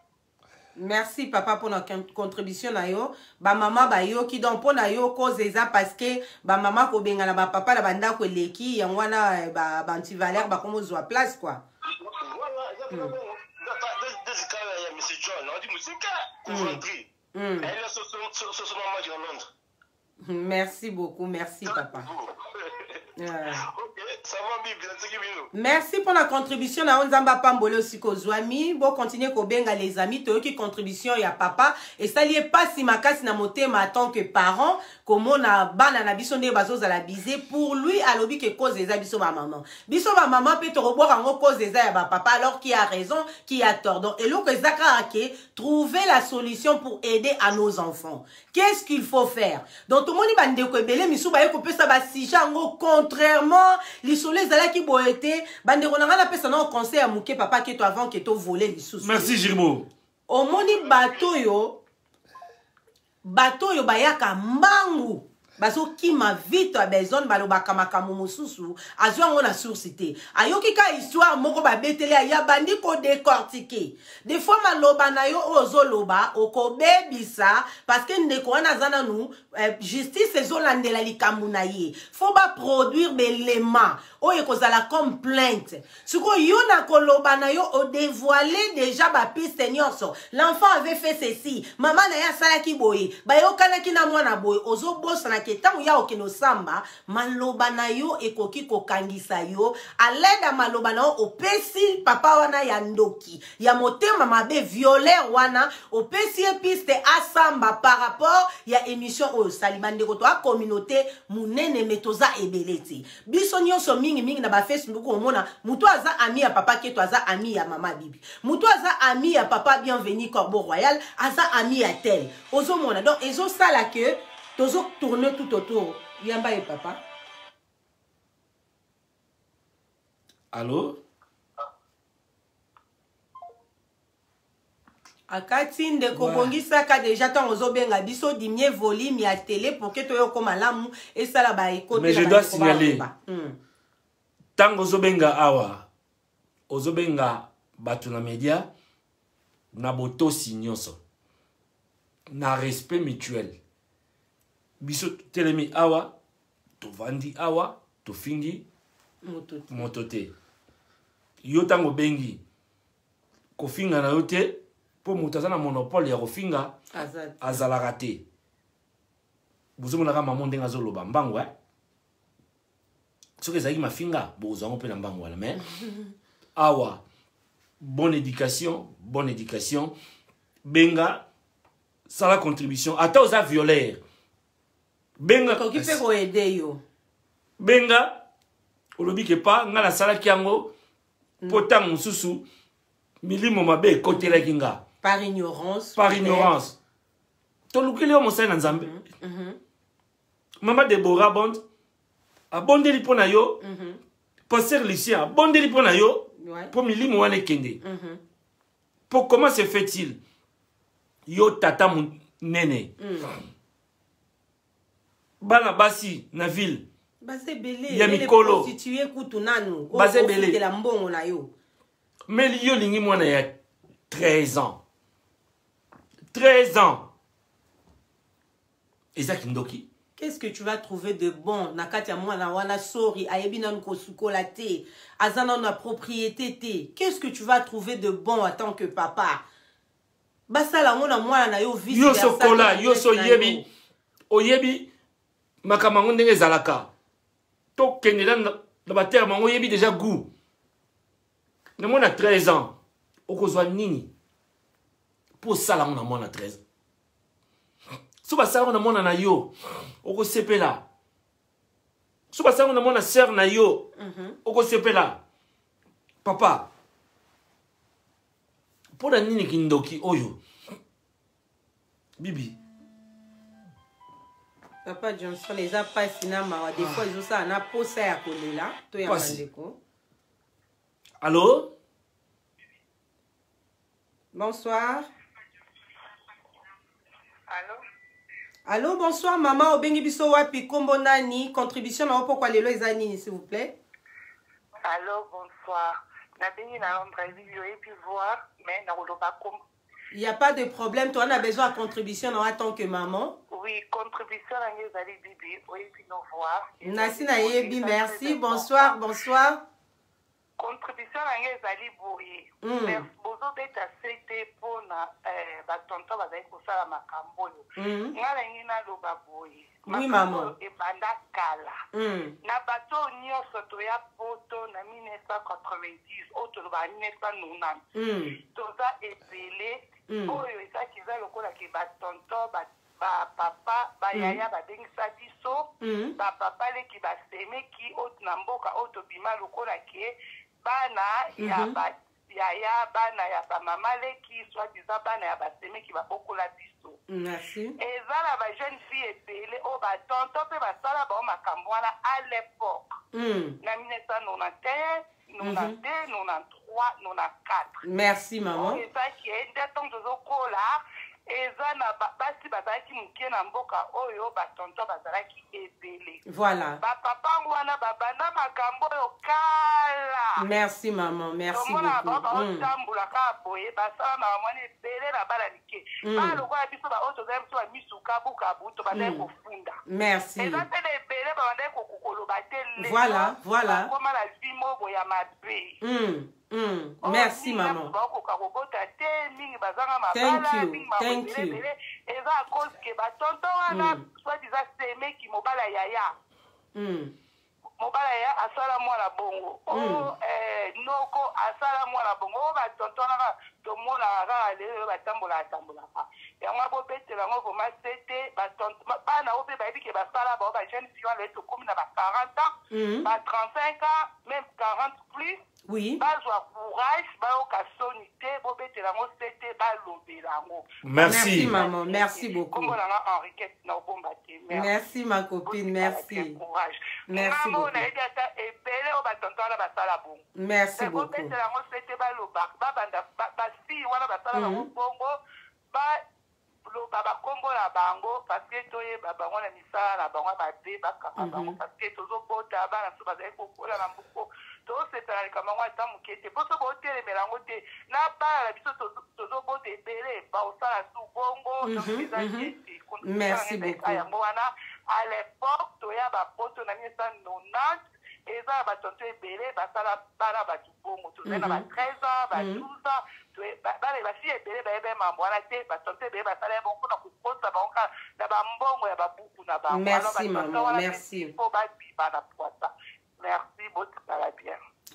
[SPEAKER 1] Merci papa pour notre contribution na yo. Ba maman ba yo ki donc pour na yo cause eza parce que ba maman ko benga na ba papa la banda ko leki yangwana ba anti valeur ba komo zo place quoi.
[SPEAKER 3] Voilà, il y a des cas il y a monsieur John, on dit musique concentré. Elle est sur ce moment qui est en Londres.
[SPEAKER 1] Merci beaucoup, merci papa.
[SPEAKER 3] Ok, ça va bien,
[SPEAKER 1] merci pour la contribution na Onzamba Pambolo Sikozwami. Bon continuer ko benga les amis to qui contribution ya papa et ça lié pas si makasi na motema en tant que parent comme on a bana na biso nde bazo za la biser pour lui alobi que cause des biso ba maman. Biso ba maman peut te reboire en cause des ya ba papa alors qui a raison, qui a tort. Donc et que Zakarake trouver la solution pour aider à nos enfants. Qu'est-ce qu'il faut faire? Donc tout le monde bande ko belé misu ba ko pesa ba si jango contrairement les soleils zala ki boete bande ronanga na pesa na conseil à mouké papa que toi avant que to voler les sous.
[SPEAKER 2] Merci Girmo.
[SPEAKER 1] Au moni bato yo bayaka mbangu baso kima vite a besoin balobaka makamu mususu azwa ngona sourcité ayoki ka histoire moko ba betele ya bandi ko décortiquer des fois maloba na yo ozoloba okobebisa parce que ndeko wana zana nous justice ezolandela likambu na ye faut ba produire belément oye kozala comme plainte siko yo na koloba na yo o dévoiler déjà ba piste nyonso l'enfant avait fait ceci maman na ya sala ki boye bayokana ki na mwana boye ozobosa na ketango ya okino samba maloba na yo ekoki kokangisa yo aleda maloba na yo opesi papa wana ya ndoki ya motema mabe violeur wana opesi piste asamba par rapport ya émission oyo salibande ko to a communauté munene metoza ebeleti biso nyonso mingi na ba Facebook omona mutu aza ami ya papa keto aza ami ya mama bibi mutu aza ami ya papa bienvenue Corbeau Royal aza ami ya tel ozomona donc ezo sala que tozo tourner tout autour yamba et papa.
[SPEAKER 2] Allô?
[SPEAKER 1] Akati nde kobongisa ka déjà tant ozobenga biso dimie volume ya télé pour que toyo ko malamu et ça la ba écoute.
[SPEAKER 2] Mais je dois signaler tant ozobenga awa ozobenga batu na média na boto signyoso na respect mutuel biso telemi awa to vandi awa to fingi motote yo tango bengi ko finga na yote po mutaza na monopole ya ko finga azalaka te bozomona ka maman ndenga zoloba mbango soki ezalaki mafinga bozango mpe na mbango wana mais awa bonne éducation benga sala contribution ata oza violeur benga
[SPEAKER 1] ko ki pe ko aider yo
[SPEAKER 2] benga olobi ke pa nga na sala kiango potang mususu milimo mabe kotela kinga
[SPEAKER 1] par ignorance
[SPEAKER 2] tolukile yo mosali na nzambe mama Deborah Bond abondeli pona yo pasteur Lucien abondeli pona yo po milimo wana kende pour comment se fait-il yo tata munene bana basi na ville ya mikolo mais yo lingi mwana ya 13 ans 13 ans Isaac Ndoki
[SPEAKER 1] qu'est-ce que tu vas trouver de bon nakati ya mwana wana sori ayebi nanu kosukola te azana na propriété te qu'est-ce que tu vas trouver de bon en tant que papa basala mona mwana na yo vice
[SPEAKER 2] yo sokola yo so yebi oyebi makamango ndenge zalaka to kendela na baterre mango yebi déjà goût na mona 13 ans okozwa nini pour sala mona mona 13 so basala mona mona na yo okosepela so basala mona mona sœur na yo okosepela papa pona nini kindoki oyo bibi
[SPEAKER 1] Papa Johnson les a pas finalement des fois ils ont ça na posa ya kolela to ya mandeko.
[SPEAKER 2] Allô?
[SPEAKER 1] Bonsoir.
[SPEAKER 4] Allô?
[SPEAKER 1] Allô, bonsoir maman obengi biso wapi kombo nani contribution na pourquoi lelo ezani s'il vous plaît?
[SPEAKER 4] Allô, bonsoir. Na bengi na Londres video et puis voir mais na roloba kom.
[SPEAKER 1] Il n'y a pas de problème, toi on a besoin de contribution en tant que maman.
[SPEAKER 4] Oui, contribution à Yezali Bibi, oui, puis nous voir.
[SPEAKER 1] Merci Nayebi, merci, bonsoir, bonsoir.
[SPEAKER 4] Contribution à Yezali Bouri. Merci beaucoup d'être accepté pour na batonto bazali kosala makambo yo. Ngala ngina loba boyi.
[SPEAKER 1] Oui maman.
[SPEAKER 4] Et banda kala. Na bato nyonso to ya poto na 1990 auto ba 1990. Toza ebele oyo ezaki za lokola ke batonto ba papa ba yaya ba dengisa biso ba papa leki ba semeki auto na mboka auto bima lokola ke bana ya ba yaya bana ya ba mama leki soit disant bana ya ba semeki ba bokola biso.
[SPEAKER 1] Merci.
[SPEAKER 4] Ezala ba jeune fille ebele o ba tonto pe ba sala ba makambo wana à l'époque. Na 1991 92, 93, 94.
[SPEAKER 1] Merci maman.
[SPEAKER 4] Et ça qui est des temps de zokola et ça na basi bazaki mukie na mboka oyo batonto bazalaki ebele.
[SPEAKER 1] Voilà.
[SPEAKER 4] Ba papa wana babanda makambo yo kala.
[SPEAKER 1] Merci maman, merci beaucoup.
[SPEAKER 4] Baba tambula ka boye basala na mwana ebele na bala like. Ba lokola biso ba oto za biso ba misuka buka buto bazali kofunda.
[SPEAKER 1] Merci.
[SPEAKER 4] Et ça c'est ebele ba bandai kokokolo batele.
[SPEAKER 1] Voilà, voilà.
[SPEAKER 4] Comment la vimo boya mabe.
[SPEAKER 1] Merci maman. Thank you. Thank you.
[SPEAKER 4] Eza à cause que batonto wana soit disant seme ki mobala yaya. Mobala yaya asala mwana bongo. Noko asala mwana bongo. Batonto wana to mona ga le batambola tambola. Ya mwa bo betela ngo voma sete batonto bana obe ba biki basala ba jeune fille le to comme na ba 40 ans, ba 35 ans, même 40 plus.
[SPEAKER 1] Oui.
[SPEAKER 2] Merci.
[SPEAKER 1] Merci maman, merci beaucoup. Merci ma copine, merci. Merci beaucoup. Merci beaucoup.
[SPEAKER 4] Baba Congo la bango parce que toye baba ngona misala na bango ba be bakanga bango parce que tozo bota bana so bazali kokola na mbuko to setala kama ngwa tamu kete poso bo tele melango te na ba la biso tozo bota ebele ba osala su bongo to bizaki.
[SPEAKER 1] Merci beaucoup.
[SPEAKER 4] Yango wana à l'époque toya ba poto na 1990 eza ba tonto ebele basala bana ba bongo to na ba 13 ans ba 12 ans.
[SPEAKER 1] Merci maman, merci.
[SPEAKER 4] Merci,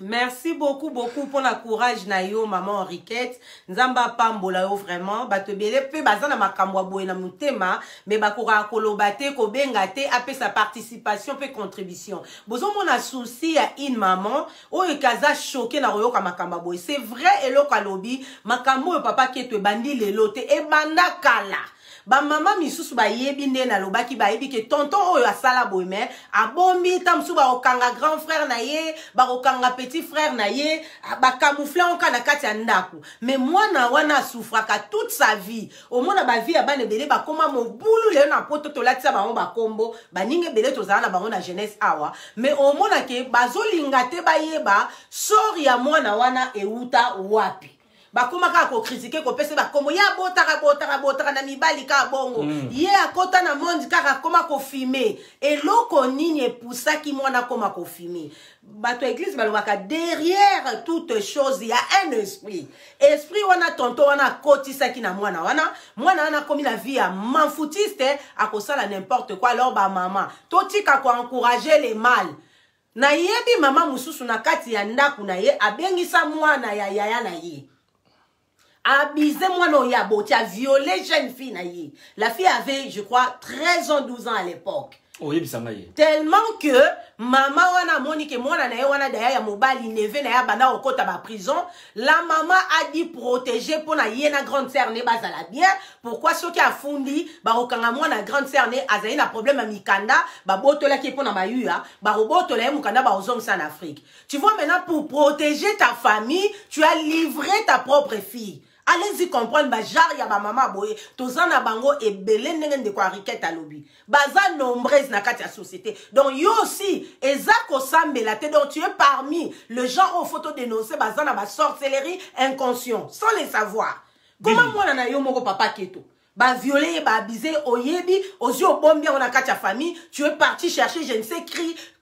[SPEAKER 1] Merci beaucoup pour la courage na yo maman Henriquette. Nzamba pambola yo vraiment bato belé pe bazana makamwa boye na mutema mais bakura kolobate ko bengate apé sa participation pe contribution. Bozo mona souci ya une maman o ekaza choqué na royo ka makamba boye. C'est vrai eloko alobi makambo yo papa ketwe bandi lelo te e banda kala. Ba mama misusu ba yebi nde na lobaki ba yebi ke tonton oyo asala boye mais abombi tamsu ba okanga grand frère na ye ba okanga petit frère na ye ba camoufler onka na kati ya ndaku mais mwana wana souffraka toute sa vie au mona ba vie ya bana belé ba koma mobulu le na poto to latisa ba ba kombo ba ninge belé to zala na bango na jeunesse awa mais au mona ke bazolinga te ba yeba sori ya mwana wana euta wapi. Bakuma ka ko critiquer ko pese ba komo ya botara na mibali ka bongo ye akota na monde ka koma ko filmer eloko nini epusa ki mwana koma ko filmer bato église balobaka derrière toute chose il y a un esprit wana tonto wana kotisa ki na mwana wana komi na vie ya manfoutiste akosala n'importe quoi alors ba maman totika ko encourager les mal na yebi mama mususu na kati ya ndaku na ye abengisa mwana ya yaya na ye abusé moi non yabo, tu as violé jeune fille naïe. La fille avait je crois 13 ans 12 ans à l'époque.
[SPEAKER 2] Oh,
[SPEAKER 1] tellement que maman wana monique mwana na ye wana daya ya mobali neve na ya bana okota ba prison, la maman a dit protéger pour na yena grande sœur ne bazala bien. Pourquoi ceux qui a fondi ba okanga mwana grande sœur ne azali na problème à mikanda ba botola ki pour na mayua ba robotola mukanda ba ozong en Afrique. Tu vois maintenant pour protéger ta famille, tu as livré ta propre fille. Allez-y comprendre ba jar ya ba mama boye tozana bango e belé ndenge ko Henriquette alobi baza nombreuse na kati ya société donc yo aussi ezako sambela te donc tu es parmi le genre aux photos dénoncées bazana ba sorcellerie inconscient sans les savoir. Comment moi na yo moko papa keto ba violer ba abuser oyebi ozio bombi on a kati ya famille tu es parti chercher je ne sais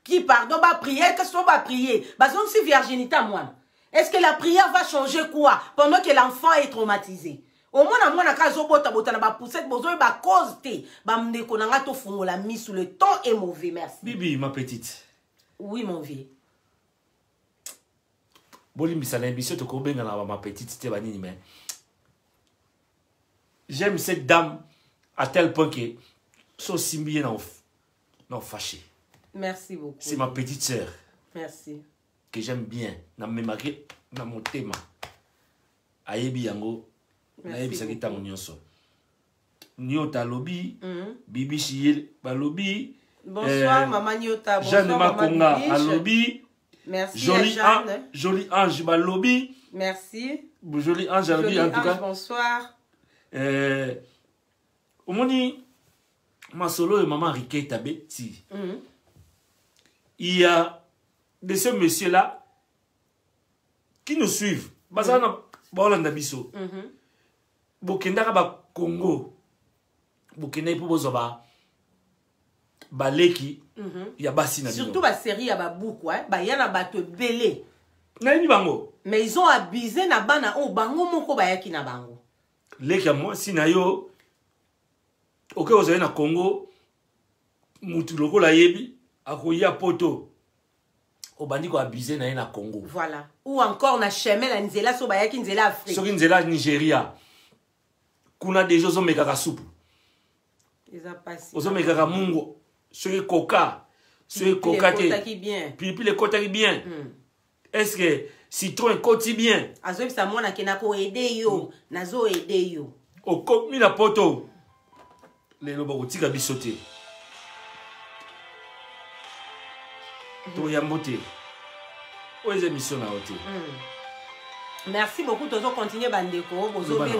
[SPEAKER 1] qui pardon ba prier qu'est-ce qu'on va prier bazon si virginité à moi. Est-ce que la prière va changer quoi pendant que l'enfant est traumatisé? Au moins, on a kazo bota na ba poussette bozo ba cause te ba mndeko nanga to fungola mis sous le temps est mauvais. Merci.
[SPEAKER 2] Bibi ma petite.
[SPEAKER 1] Oui mon vieux.
[SPEAKER 2] Boli misala ambition to ko benga na ma petite te banini mais j'aime cette dame à tel point que so simbié non fâché.
[SPEAKER 1] Merci beaucoup.
[SPEAKER 2] C'est ma petite sœur.
[SPEAKER 1] Merci.
[SPEAKER 2] Que j'aime bien na memaki na motema ayebi yango na yebi sakita nyonso Nyota lobi Bibi Chiel balobi
[SPEAKER 1] bonsoir maman Nyota bonsoir
[SPEAKER 2] Jeanne Makonga alobi
[SPEAKER 1] merci
[SPEAKER 2] Jolie Ange balobi
[SPEAKER 1] merci
[SPEAKER 2] Jolie Ange alobi en tout cas
[SPEAKER 1] bonsoir
[SPEAKER 2] omoni masolo et maman Henriquette abeti il y a de ce monsieur-là qui nous suivent. Bazana Bolanda Biso. Bokendaka ba Congo. Bokenda pour bozoba. Baleki. Ya basi na
[SPEAKER 1] surtout ba série ya ba bouko ba yana bato belé.
[SPEAKER 2] Na ni bango.
[SPEAKER 1] Mais ils ont abusé na bana o bango moko ba yaki na bango.
[SPEAKER 2] Leki ya moi si na yo OK ozali na Congo mutu lokola yebi akoya poto. Obandi ko abusé na Congo.
[SPEAKER 1] Voilà. Ou encore na chemin na nzela so bayaki nzela Afrique.
[SPEAKER 2] So nzela Nigeria. Kuna des choses mekaka soupe.
[SPEAKER 1] Ils ont passé.
[SPEAKER 2] Ozo mekaka mungo. So coca. So coca te. Puis les kota qui bien. Est-ce que citron koti bien?
[SPEAKER 1] Azo bisa mona ke na ko aider yo, nazo aider yo.
[SPEAKER 2] O komi na poto. Les lobo tika bisoté.
[SPEAKER 1] Merci beaucoup toujours continuer bandeko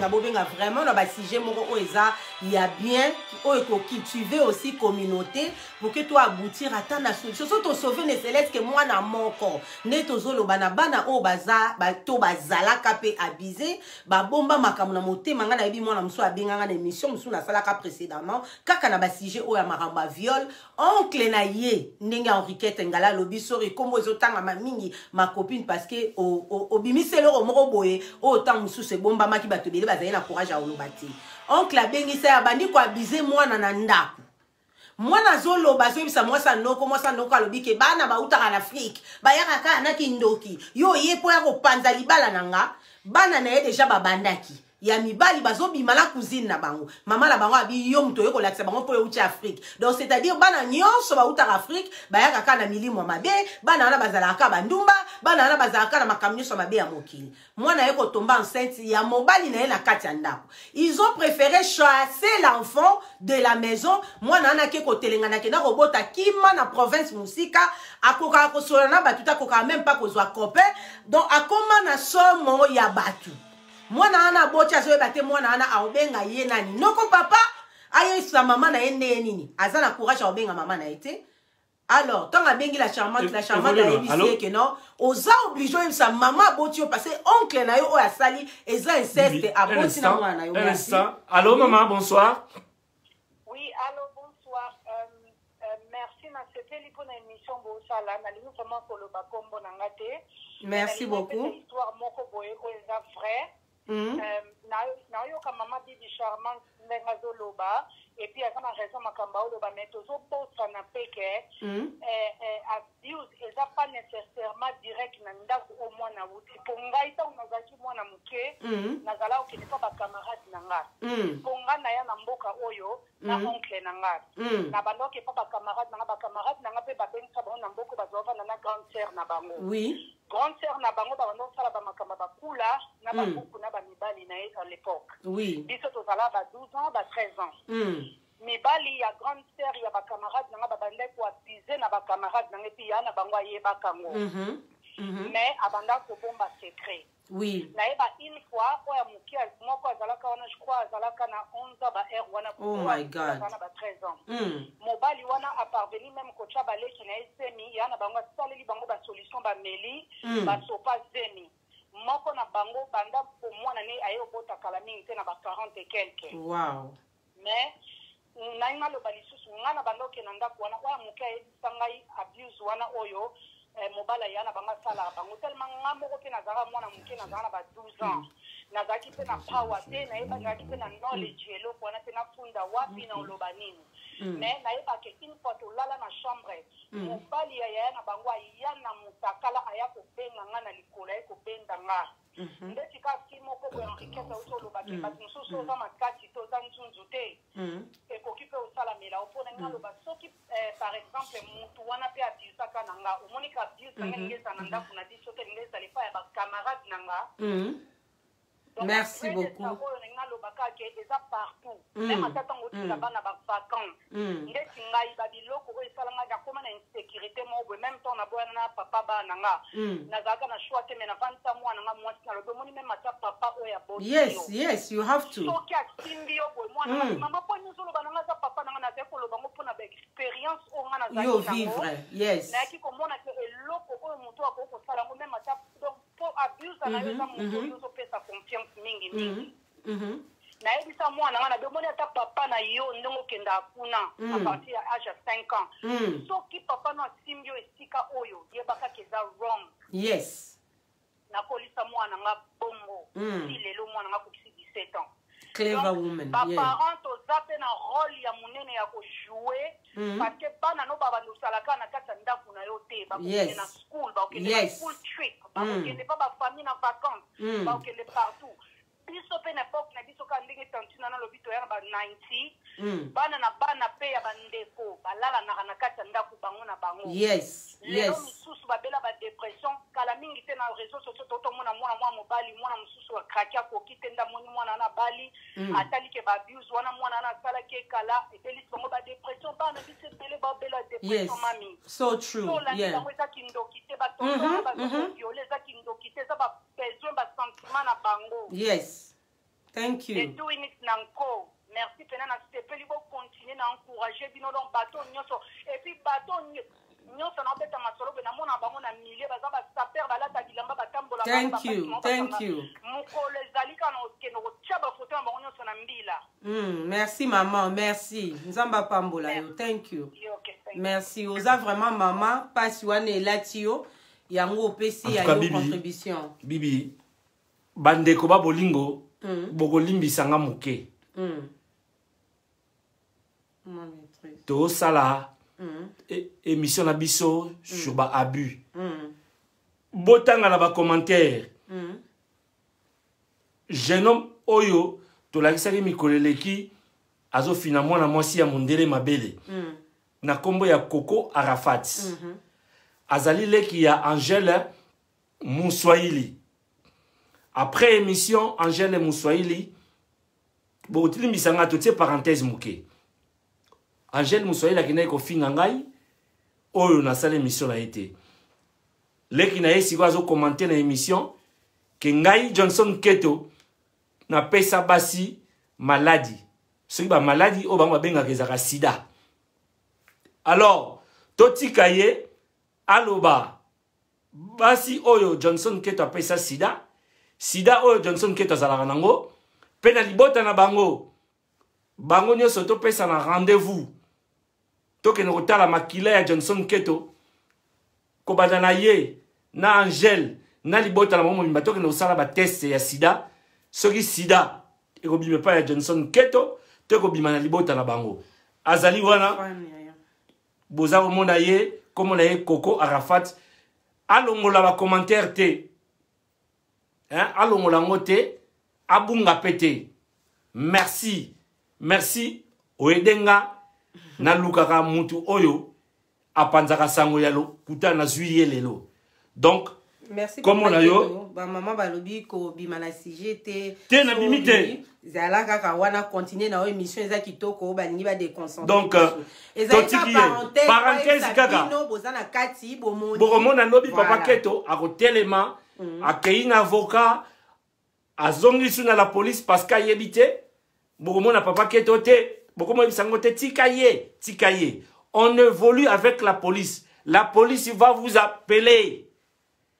[SPEAKER 1] bobenga vraiment dans ba sujet moko oeza il y a bien qui cultiver aussi communauté pour que toi aboutir à ta solution surtout sauver les célestes que moi na moko ne tozolo bana o baza ba to bazala kapé abusé ba bomba makamuna motema nga na yebi mwana mso abenga nga na émission mso na salaka précédemment kaka na ba sujet o ya maramba viol oncle na ye ndenge Henriquette ngala lobi sori kombo ezotanga mingi ma copine parce que obimiselo boye autant mususu bomba maki bato bele bazali na courage a olobati oncle abengisa ya bandi ko abiser mwana na ndaku mwana zoloba zoyebisa mwasa noko alobi ke bana bautaka na Afrique bayaka kaka na kindoki yo ye po ya kopanza libala nanga bana na ye deja babandaki ya mibali bazobima la cousine na bango mama la bango abi yo muto yo kolakisa bango po euti Afrique donc c'est-à-dire bana nyonso bautaka Afrique bayaka kaka na milimo mabe bana wana bazalaka bandumba bana wana bazalaka na makambo nyonso mabe ya mokili mwana ye kotomba enceinte ya mobali na ye na kati ya ndako ils ont préféré chasser l'enfant de la maison mwana wana ke kotelenga na kenda kobota kima na province musika akoka kosola na batu akoka même pas kozwa copain donc akoma na somo ya batu mwana ana bocha zoe bate mwana ana aobenga ye nani noko papa aye sa mama na ye nini azana courage aobenga mama na ete alors tant a bengi la charmante a ebisi que non oza obligé sa mama botio parce oncle na yo o asali eza inceste aboti na mwana na yo merci.
[SPEAKER 2] Allô maman, bonsoir.
[SPEAKER 4] Oui, allô, bonsoir. Merci na sepeli pour l'émission bosala na limu vraiment pour le bakombo na ngate.
[SPEAKER 1] Merci beaucoup.
[SPEAKER 4] Histoire moko boye ko eza vrai. Na yo ka mama Bibi charmante ndenga zoloba et puis eza na raison makamba oloba mais tozo posa na peke abuse eza pas nécessairement direct na ndako au mwana wuti pour ngai ta unazaki mwana muke nazala okende pa ba camarade na nga pour nga na ya na mboka oyo na oncle na nga na banoke pa ba camarade na nga pe ba benga ba na mboka bazova na grande sœur na bango
[SPEAKER 1] oui
[SPEAKER 4] grande sœur na bango ba no sala ba makamba bakula na ba buku na ba mibali na à l'époque
[SPEAKER 1] oui
[SPEAKER 4] biso tozala ba 12 ans ba 13 ans mibali ya grande sœur ya ba camarade na ba bande ko abiser na ba camarade na ngepi ya na bango ayeba kango mais abanda ko bomba secret
[SPEAKER 1] oui
[SPEAKER 4] na eba une fois oya mukia moko azalaka wana je crois azalaka na 11 ans ba r wana
[SPEAKER 1] oh my god
[SPEAKER 4] na ba 13 ans mobali wana a parvenu même ko cha baleki na esemi ya na bango saleli bango ba solution ba meli ba sopa zemi moko na bango banda po mwana ne ayo bota kala mingi te na ba 40 et quelques
[SPEAKER 1] wow
[SPEAKER 4] mais na inga lo balisusu ngana bando ke na ndako wana kwa mukia esangai abuse wana oyo mobala yana banga sala bango tellement ngamo ko na zara mwana muke na zara ba 12 ans na zaki pe na power te na eba zaki pe na knowledge elo ko na te na funda wapi na oloba nini mais na eba ke une fois to lala na chambre mobali ya na bango yana mutakala aya ko benga ngana likola ko benda nga ndeti ka kimo ko ko enriqueta uto oloba ke bat mususu za makati to za nzunzu te e ko kipe usala mela opona ngalo ba soki par exemple mutu wana pe abisa kana nga omonika abisa ngeza na ndaku na biso te ngeza le pa ya ba camarade nanga
[SPEAKER 1] merci beaucoup
[SPEAKER 4] eza partout même atata ngo tila bana ba vacances ndeti ngai ba biloko ko esalanga ya koma na insécurité mo bo même temps na boya na papa ba nanga na zaka na choix te mais na vanta mwana nga mwasi na lobo moni même ata papa oya bosi
[SPEAKER 1] yes you have to
[SPEAKER 4] so ki asimbi yo bo mwana mama po nyuso lo bananga za papa nanga na te ko lo bango pona ba expérience o nga na zaka
[SPEAKER 1] yo vivre yes
[SPEAKER 4] na ki ko mona ke eloko ko muto ko sala ngo même ata donc pour abuse na yo za muto yo so pesa confiance mingi na ebisa mwana ngana be moni ata papa na yo ndongo kenda kuna à partir à âge de 5 ans soki papa no simbio esika oyo yebaka keza wrong
[SPEAKER 1] yes
[SPEAKER 4] na kolisa mwana nga bombo si lelo mwana nga kokisi 17 ans
[SPEAKER 1] clever woman
[SPEAKER 4] ba parents ozape na rôle ya munene ya ko jouer parce que bana no baba ndosalaka na kata ndaku na yo te ba kokende na school ba kokende na school trip ba kokende pa ba famille na vacances ba kokende partout biso pe na époque na biso ka ndenge tantina na lobito ya ba 90 bana na bana pe ya bandeko balala na kati ndaku bango na bango
[SPEAKER 1] yes
[SPEAKER 4] misusu babela ba dépression kala mingi te na réseaux sociaux to mona mwana mobali mwana mususu wa krakia ko kitenda moni mwana na bali atali ke ba abuse wana mwana na sala ke kala etelis bango ba dépression bana bise bele ba bela dépression mami
[SPEAKER 1] so true
[SPEAKER 4] yeah bango za kindokite ba to ba violer za kindokite za ba besoin ba sentiment na bango
[SPEAKER 1] yes thank you
[SPEAKER 4] de doing it nanko merci pena na sepeli bo continuer na encourager bino donc bateau nyoso et puis bateau nyoso na beta masolo be na mona bango na milieu baza ba saper balata bilamba batambola
[SPEAKER 1] thank you
[SPEAKER 4] mukolo ezalika na okeno kochaba photo na bango nyoso na mbila
[SPEAKER 1] merci maman merci nzamba pambola yo thank you merci oza vraiment maman pasi wana elati yo yango opesi ya yo contribution
[SPEAKER 2] bibi bandeko ba bolingo bokolimbisanga moke To sala émission na biso sur ba abus. Botanga na ba commentaire. Jeune homme oyo to la kisaki mikoleleki azo finalement na mwasi ya mondele mabele. Na kombo ya Coco Arafat. Azali leki ya Angèle Mouswahili. Après émission Angèle Mouswahili, bon tili misanga to tie parenthèse muke. Angèle Mouswahili akina ko finga ngai oyo na sala émission na été. Leki na yesi ko azo commenter na émission ke ngai Johnson Keto na pesa basi maladie. Ce qui ba maladie o bango benga kezaka sida. Alors, toti kaye aloba basi oyo Johnson Keto apesa sida. Sida oyo Johnson Keto azalaka nango. Pe na libota na bango. Bango nyonso to pesa na rendez-vous. Toke na kotala makila ya Johnson Keto. Kobanda na ye na Angèle na libota na momo mimba toke na osala ba test ya sida. Soki sida ekobima pa ya Johnson Keto to ekobima na libota na bango. Azali wana boza komona ye komo na ye Coco Arafat alongola ba commentaire te. Alongola ngote abunga pete. Merci. Merci oedenga na lukaka mutu oyo apanzaka sango yalo kuta na zuye lelo. Donc
[SPEAKER 1] merci
[SPEAKER 2] comme on a yo
[SPEAKER 1] ba maman balobi ko bimana CGT
[SPEAKER 2] te na bimite
[SPEAKER 1] zala kaka wana continuer na émission za kitoko ba ningi ba déconcentrer.
[SPEAKER 2] Donc parenthèse kaka
[SPEAKER 1] bozana kati bomoni
[SPEAKER 2] bomona lobi papa Keto akotelema akei avocat azongi suna la police parce qu'a yebite bomona papa Keto te bokomo bisango te tikaye. On évolue avec la police. La police va vous appeler.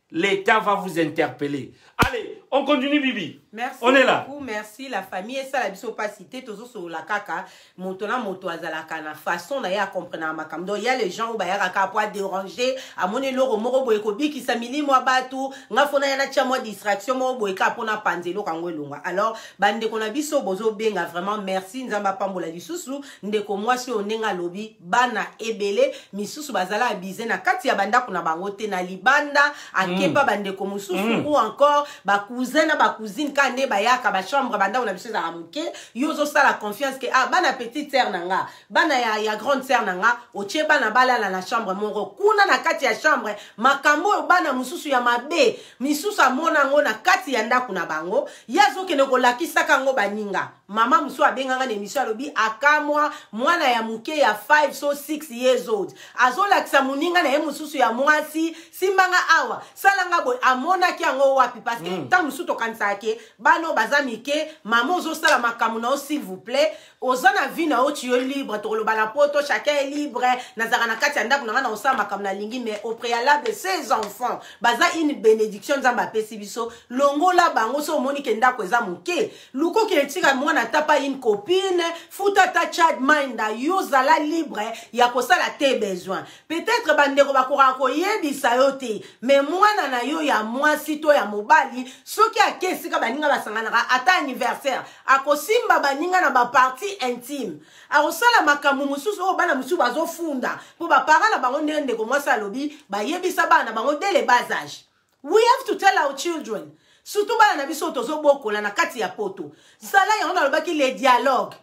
[SPEAKER 2] L'État va vous interpeller. Allez, on continue, Bibi.
[SPEAKER 1] Merci
[SPEAKER 2] on est là.
[SPEAKER 1] Beaucoup, merci la famille. Et ça, la biso pas cité, toujours sur la caca. Montona, moto azalaka na façon d'ailleurs comprendre ma cam. Donc il y a les gens où bah y'a qu'à pas déranger. À mon élo moro boekobi qui s'amili moi batu. Nga fona yana tia moi distraction moi boeka pona panzelo kangwelonga. Alors bande qu'on a biso bozo benga vraiment merci nzamba pambola lisusu ndeko moi si onenga lobi bana ebele misusu bazala abize na kati ya banda kuna bangote na libanda akepa bande ko mususu ou encore ba cousin na ba cousine kande ba yaka ba chambre banda on a biso za amuke yozo sa la confiance que ah bana petite sœur nanga bana ya grande sœur nanga otie bana balala na chambre moro kuna na kati ya chambre makambo bana mususu ya mabe misusu amona ngo na kati ya ndako na bango yazo kene ko lakisa kango baninga mama musu abenganga na émission alobi akamwa mwana ya muke ya 5 so 6 years old azola kisa muninga na ye mususu ya mwasi simbanga awa salanga boy amona ki yango wapi parce que tant musu to kanisa ke bano bazamike mama ozo sala makamu na s'il vous plaît ozana vie na oti yo libre to lo bana poto chacun est libre nazaka na kati ya ndako na osala makamu na lingi mais au préalable ces enfants baza une bénédiction nzamba pesi biso longola bango so moni ke ndako eza muke luko ke etika mwana tapa une copine futa ta child mind yo zala libre ya kosala te besoin peut-être bandeko bakora ko yebisa yo te mais mwana na yo ya mwasi to ya mobali soki akesika baninga basanganaka ata anniversaire akosimba baninga na ba partie intime akosala makambo mususu o bana mususu bazofunda po bapara na bango ndende ko mwasi alobi bayebisa bana bango dès le bas âge. We have to tell our children surtout bana na biso tozo bokola na kati ya poto zala yango na lobaki les dialogues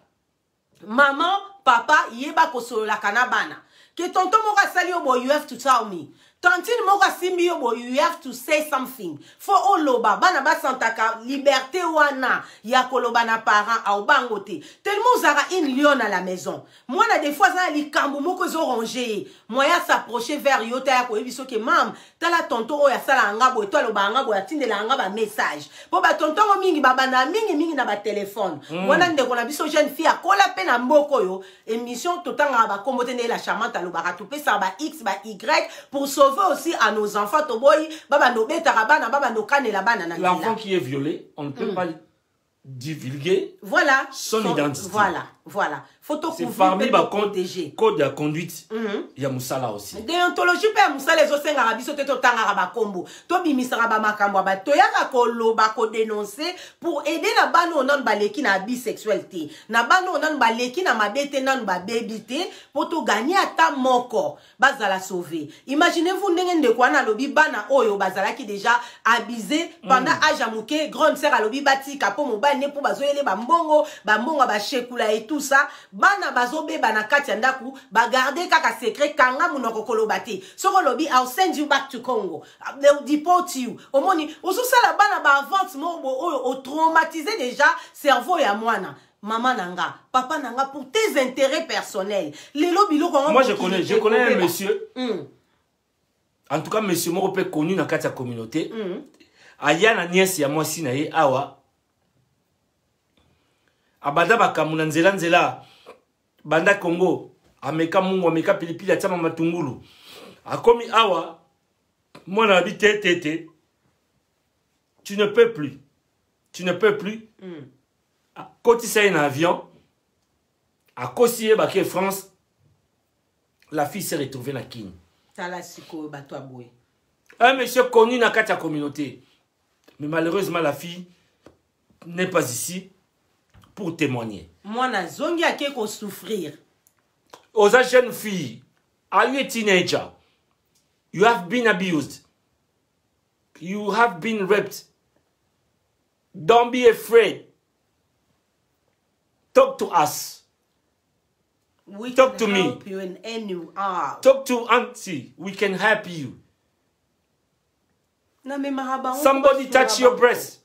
[SPEAKER 1] maman papa yeba kosolola kana bana ke tonton moko asali yo boy you have to tell me tantine moko asimbi yo boy you have to say something fo oloba bana basantaka liberté wana ya koloba na parent au bango te tellement ozara une lion à la maison moi na des fois ça likambo moko zo ranger moya s'approcher vers yo ta ko ebiso ke mam tala tonton oya sala ngabo to aloba ngabo ya tindela ngaba message po ba tonton mingi babana mingi na ba téléphone wana ndeko na biso jeune fille akola pe na mboko yo émission totanga ba kombote la charmante aloba ka topé ça ba x ba y pour sauver aussi à nos enfants toboy baba no beta bana baba no kanela bana na
[SPEAKER 2] l'enfant qui est violé on ne peut pas divulguer
[SPEAKER 1] son
[SPEAKER 2] identité.
[SPEAKER 1] Voilà. Photo
[SPEAKER 2] c'est parmi les codes de conduite. Il y a Moussala aussi.
[SPEAKER 1] Déontologie, père Moussala, les autres Arabiso, te totanga ba combo. To bimisara ba makambo ba toyaka kolo ba ko dénoncer pour aider na bano non baleki na bisexualité. Na bano non baleki na mabete non ba bébité pour to gagner ata moko bazala sauver. Imaginez-vous ndenge ndeko na lobi bana oyo bazala ki déjà abusé pendant âge amuke grande sœur a lobi bati kapo mobile ne pour bazoyele ba mbongo ba shekula et tout ça. Bana bazobe bana kati ndaku ba garder kaka secret kanga munoko kolobate. Soko lobi I'll send you back to Congo. They'll deport you. Omoni osusa la bana ba avance mo o traumatiser déjà cerveau ya mwana. Maman nanga, papa nanga pour tes intérêts personnels.
[SPEAKER 2] Moi je connais un monsieur. En tout cas monsieur Morope connu dans la communauté. Aya na nièce ya moi sinaye awa. Abada bakamuna nzela banda Congo ameka mungu ameka pilipili atama matungulu akomi awa mwana habite tete tu ne peux plus kotisa un avion à Kossié baké France la fille s'est retrouvée na Kini un monsieur connu dans la communauté mais malheureusement la fille n'est pas ici pour témoigner.
[SPEAKER 1] Moi, na zongi a quelque souffrir.
[SPEAKER 2] Aux jeunes filles, are you a teenager? You have been abused. You have been raped. Don't be afraid. Talk to us.
[SPEAKER 1] We
[SPEAKER 2] Talk to
[SPEAKER 1] can
[SPEAKER 2] me.
[SPEAKER 1] help you in any you are.
[SPEAKER 2] Talk to auntie. We can help you. Somebody touch your breast.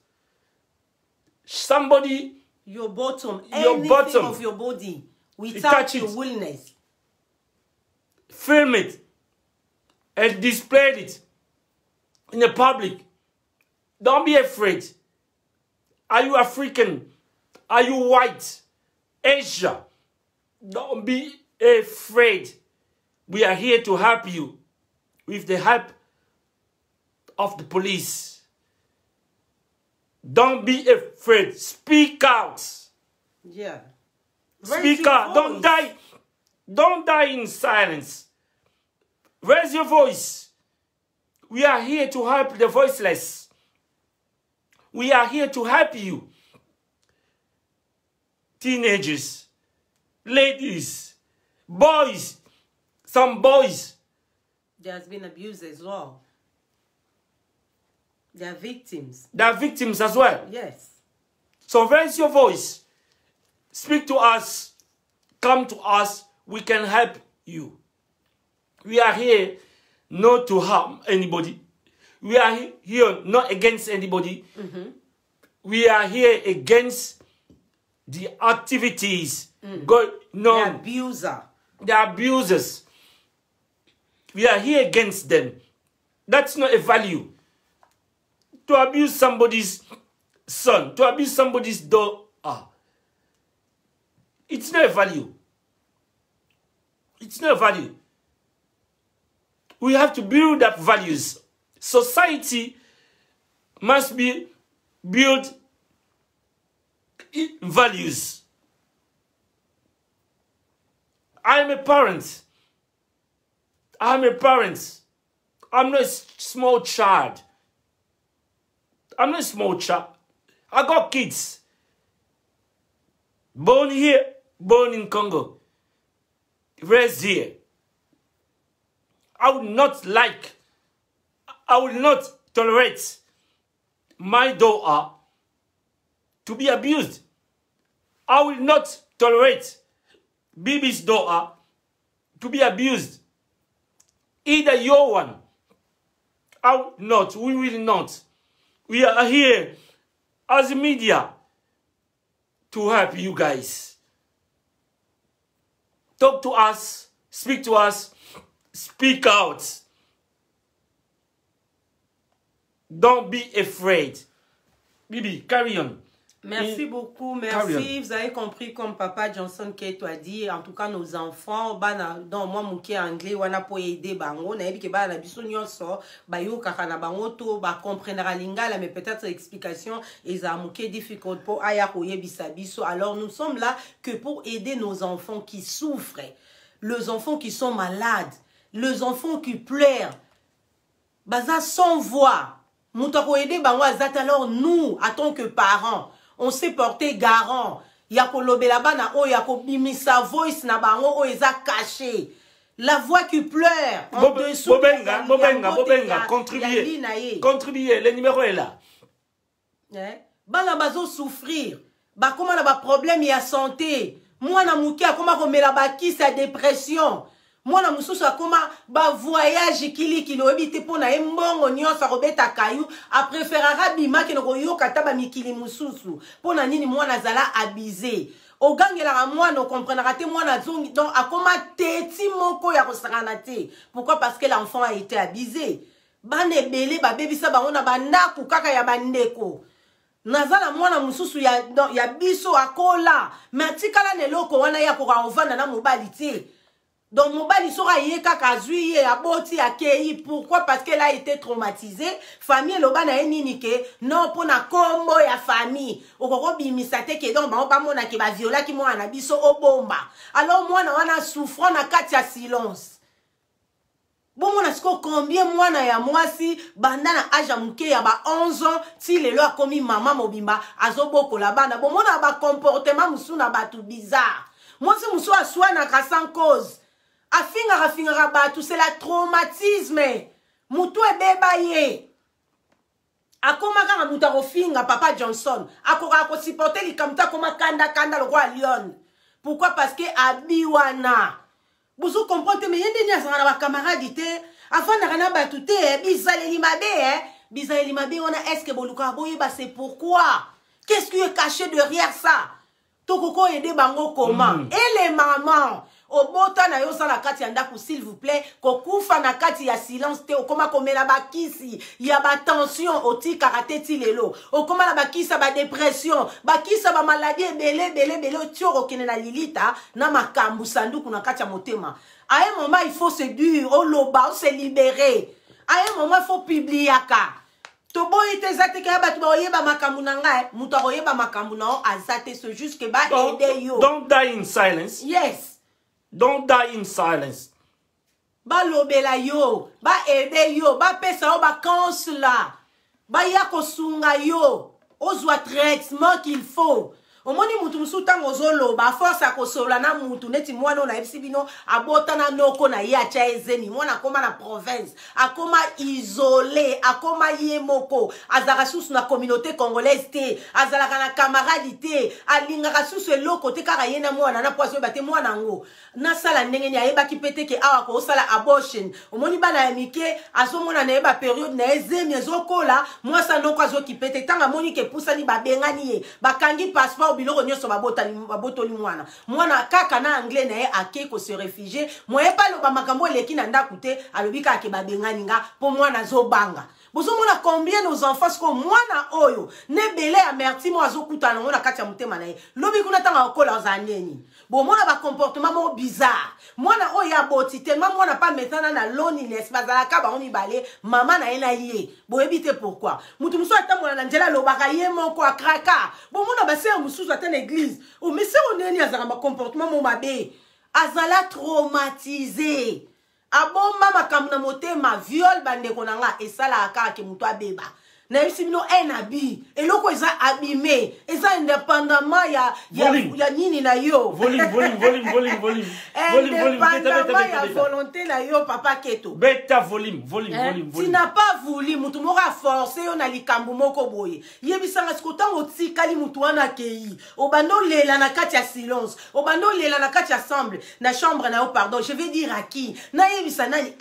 [SPEAKER 2] Somebody.
[SPEAKER 1] Your bottom,
[SPEAKER 2] your
[SPEAKER 1] anything
[SPEAKER 2] bottom
[SPEAKER 1] of your body, without your willingness.
[SPEAKER 2] Film it and display it in the public. Don't be afraid. Are you African? Are you white? Asia? Don't be afraid. We are here to help you with the help of the police. Don't be afraid. Speak out.
[SPEAKER 1] Yeah.
[SPEAKER 2] Speak out. Don't die. Don't die in silence. Raise your voice. We are here to help the voiceless. We are here to help you. Teenagers, ladies, boys, some boys.
[SPEAKER 1] There's been abuse as well. They are victims.
[SPEAKER 2] They are victims as well.
[SPEAKER 1] Yes.
[SPEAKER 2] So raise your voice. Speak to us. Come to us. We can help you. We are here not to harm anybody. We are here not against anybody. We are here against the activities going on.
[SPEAKER 1] The abuser.
[SPEAKER 2] The abusers. We are here against them. That's not a value. To abuse somebody's son, to abuse somebody's daughter, it's not a value. It's not a value. We have to build up values. Society must be built in values. I'm a parent. I'm not a small child. I'm not a small child. I got kids. Born here, born in Congo. Raised here. I will not tolerate my daughter to be abused. I will not tolerate Bibi's daughter to be abused. Either your one. I will not. We will not. We are here as a media to help you guys. Talk to us. Speak to us. Speak out. Don't be afraid. Bibi, carry on.
[SPEAKER 1] Merci beaucoup, merci. Vous avez compris comme Papa Johnson Keto a dit, en tout cas nos enfants, dans moi mouké anglais, wana po aider bango, na yebi ke ba na biso nyonso, ba yo kaka na bango to ba comprendre lingala, mais peut-être l'explication est à mouké difficile pour aya ko yebisa biso. Alors nous sommes là que pour aider nos enfants qui souffrent, les enfants qui sont malades, les enfants qui pleurent, baza sans voix. Moutako aider bango azat, alors nous, en tant que parents, on s'est porté garant. Yako lobela bana o yako bimisa voice na bango o eza caché. La voix qui pleure en dessous.
[SPEAKER 2] Bobenga, contribuez, le numéro est là.
[SPEAKER 1] Bana bazo souffrir. Ba comment na ba problème ya santé. Moi na muki akoma ko mela ba ki sa dépression. Moi na mususu akoma ba voyage kili lobi te pona embongo nyonso robeta kayu a préférera bima ke no yoka taba mikili mususu pona nini mwana zala abusé ogangela mwana no comprendra te mwana zongi donc akoma teti moko ya kosangana te. Pourquoi? Parce que l'enfant a été abusé. Bane belé ba bebisa ba ona bandaku kaka ya bandeko. Nazala mwana mususu ya biso akola matikala neloko wana ya ko ovanda na mobali te. Donc, mobali sera yeka kazui aboti akei. Pourquoi? Parce qu'elle a été traumatisée. Famille loba na eninike non pour na kombo ya famille. Okoko bimisate ke donc ba mona ke ba viola ki mwana biso obomba. Alors moi na wana souffrant na kati ya silence. Bon mona siko combien mwana ya mwasi banda na âge muke ya ba 11 ans ti lelo akomi mama mobimba azoboko la bana. Bon mona ba comportement musu na batu bizarre. Moi si musu aswa na sans cause. Afinga batu, c'est la traumatisme. Mutu ebeba ye. Akoma kanga muta rofinga Papa Johnson. Akora ko supporter li kamta koma kanda le roi lion. Pourquoi? Parce que abiwana. Vous comprenez mais yende nya sanga ba camarade te. Afin na kana batu te bizaleli mabe Bizaleli mabe on a est-ce que boluka boye ba c'est pourquoi? Qu'est-ce qui est caché derrière ça? Tokoko ede bango comment? Et les mamans Obota na yo la kati ya ndaku s'il vous plaît kokufa na kati ya silence te okoma komela bakisi ya ba tension oti karaté ti lelo okoma na bakisa ba dépression bakisa ba maladie belé tioro kene na lilita na makambu sanduku na kati ya motema. À un moment il faut se dire au loba se libérer. À un moment il faut publier aka tobo ite zate ke ba tuba oyeba makambu na ngai muto oyeba makambu na azate c'est juste que ba aider yo.
[SPEAKER 2] Don't die in silence.
[SPEAKER 1] Yes.
[SPEAKER 2] Don't die in silence.
[SPEAKER 1] Ba lobela yo, ba ede yo, ba pesa o ba kansla, ba yako sunga yo, ozwa traitement qu'il faut. Omoni mutu musutango zolo ba force akosola na mutu neti mwana na ebisibino abota na noko na ya cha ezeni mwana akoma na province akoma isolé akoma yemoko azaka susu na communauté congolaise te azalaka na camarade alingaka susu eloko te kaka yena mwana na poaso bate mwana ngo na sala ndenge ni ayeba kipete ke awa ko sala abortion omoni bana ya mike azomona na eba période na ezemi ezokola mwasa noko azokipete tanga moni ke pusani babengani ye bakangi passeport biloko nyoso babotoli mwana kaka na anglais na ye ake ko se réfugier moye pa lo ba makambo leki na ndaku te alobi ka ke babengani nga po mwana zo banga bozo mona combien nos enfants ko mwana oyo ne belé amertimo azokuta na kati ya mutema na ye lobi kuna tanga kola zaneni bon mwana ba comportement mo bizarre mwana oyo ya boti tellement mwana pas maintenant na loneliness bazala ka ba oni balé maman na ena ye bo ebite pourquoi mutu muso atamona na njela lo baka ye moko akraka bon mwana ba sœur musu à l'église o mais c'est on est azala ma comportement mo mabe azala traumatisé abo mama kamna motema viol bande konanga esala aka ke mutu abeba na yisibino enabi eloko eza abime eza indépendamment ya nini na yo
[SPEAKER 2] volume
[SPEAKER 1] ya volonté na yo Papa Keto
[SPEAKER 2] beta volume
[SPEAKER 1] tu n'as pas voulu mutu moko forcer yo na likambu moko boye yebisanga sikotango tikali mutu wana kei obando lela na kati ya silence obando lela na kati ya chambre na yo pardon je vais dire à qui na yebisa nani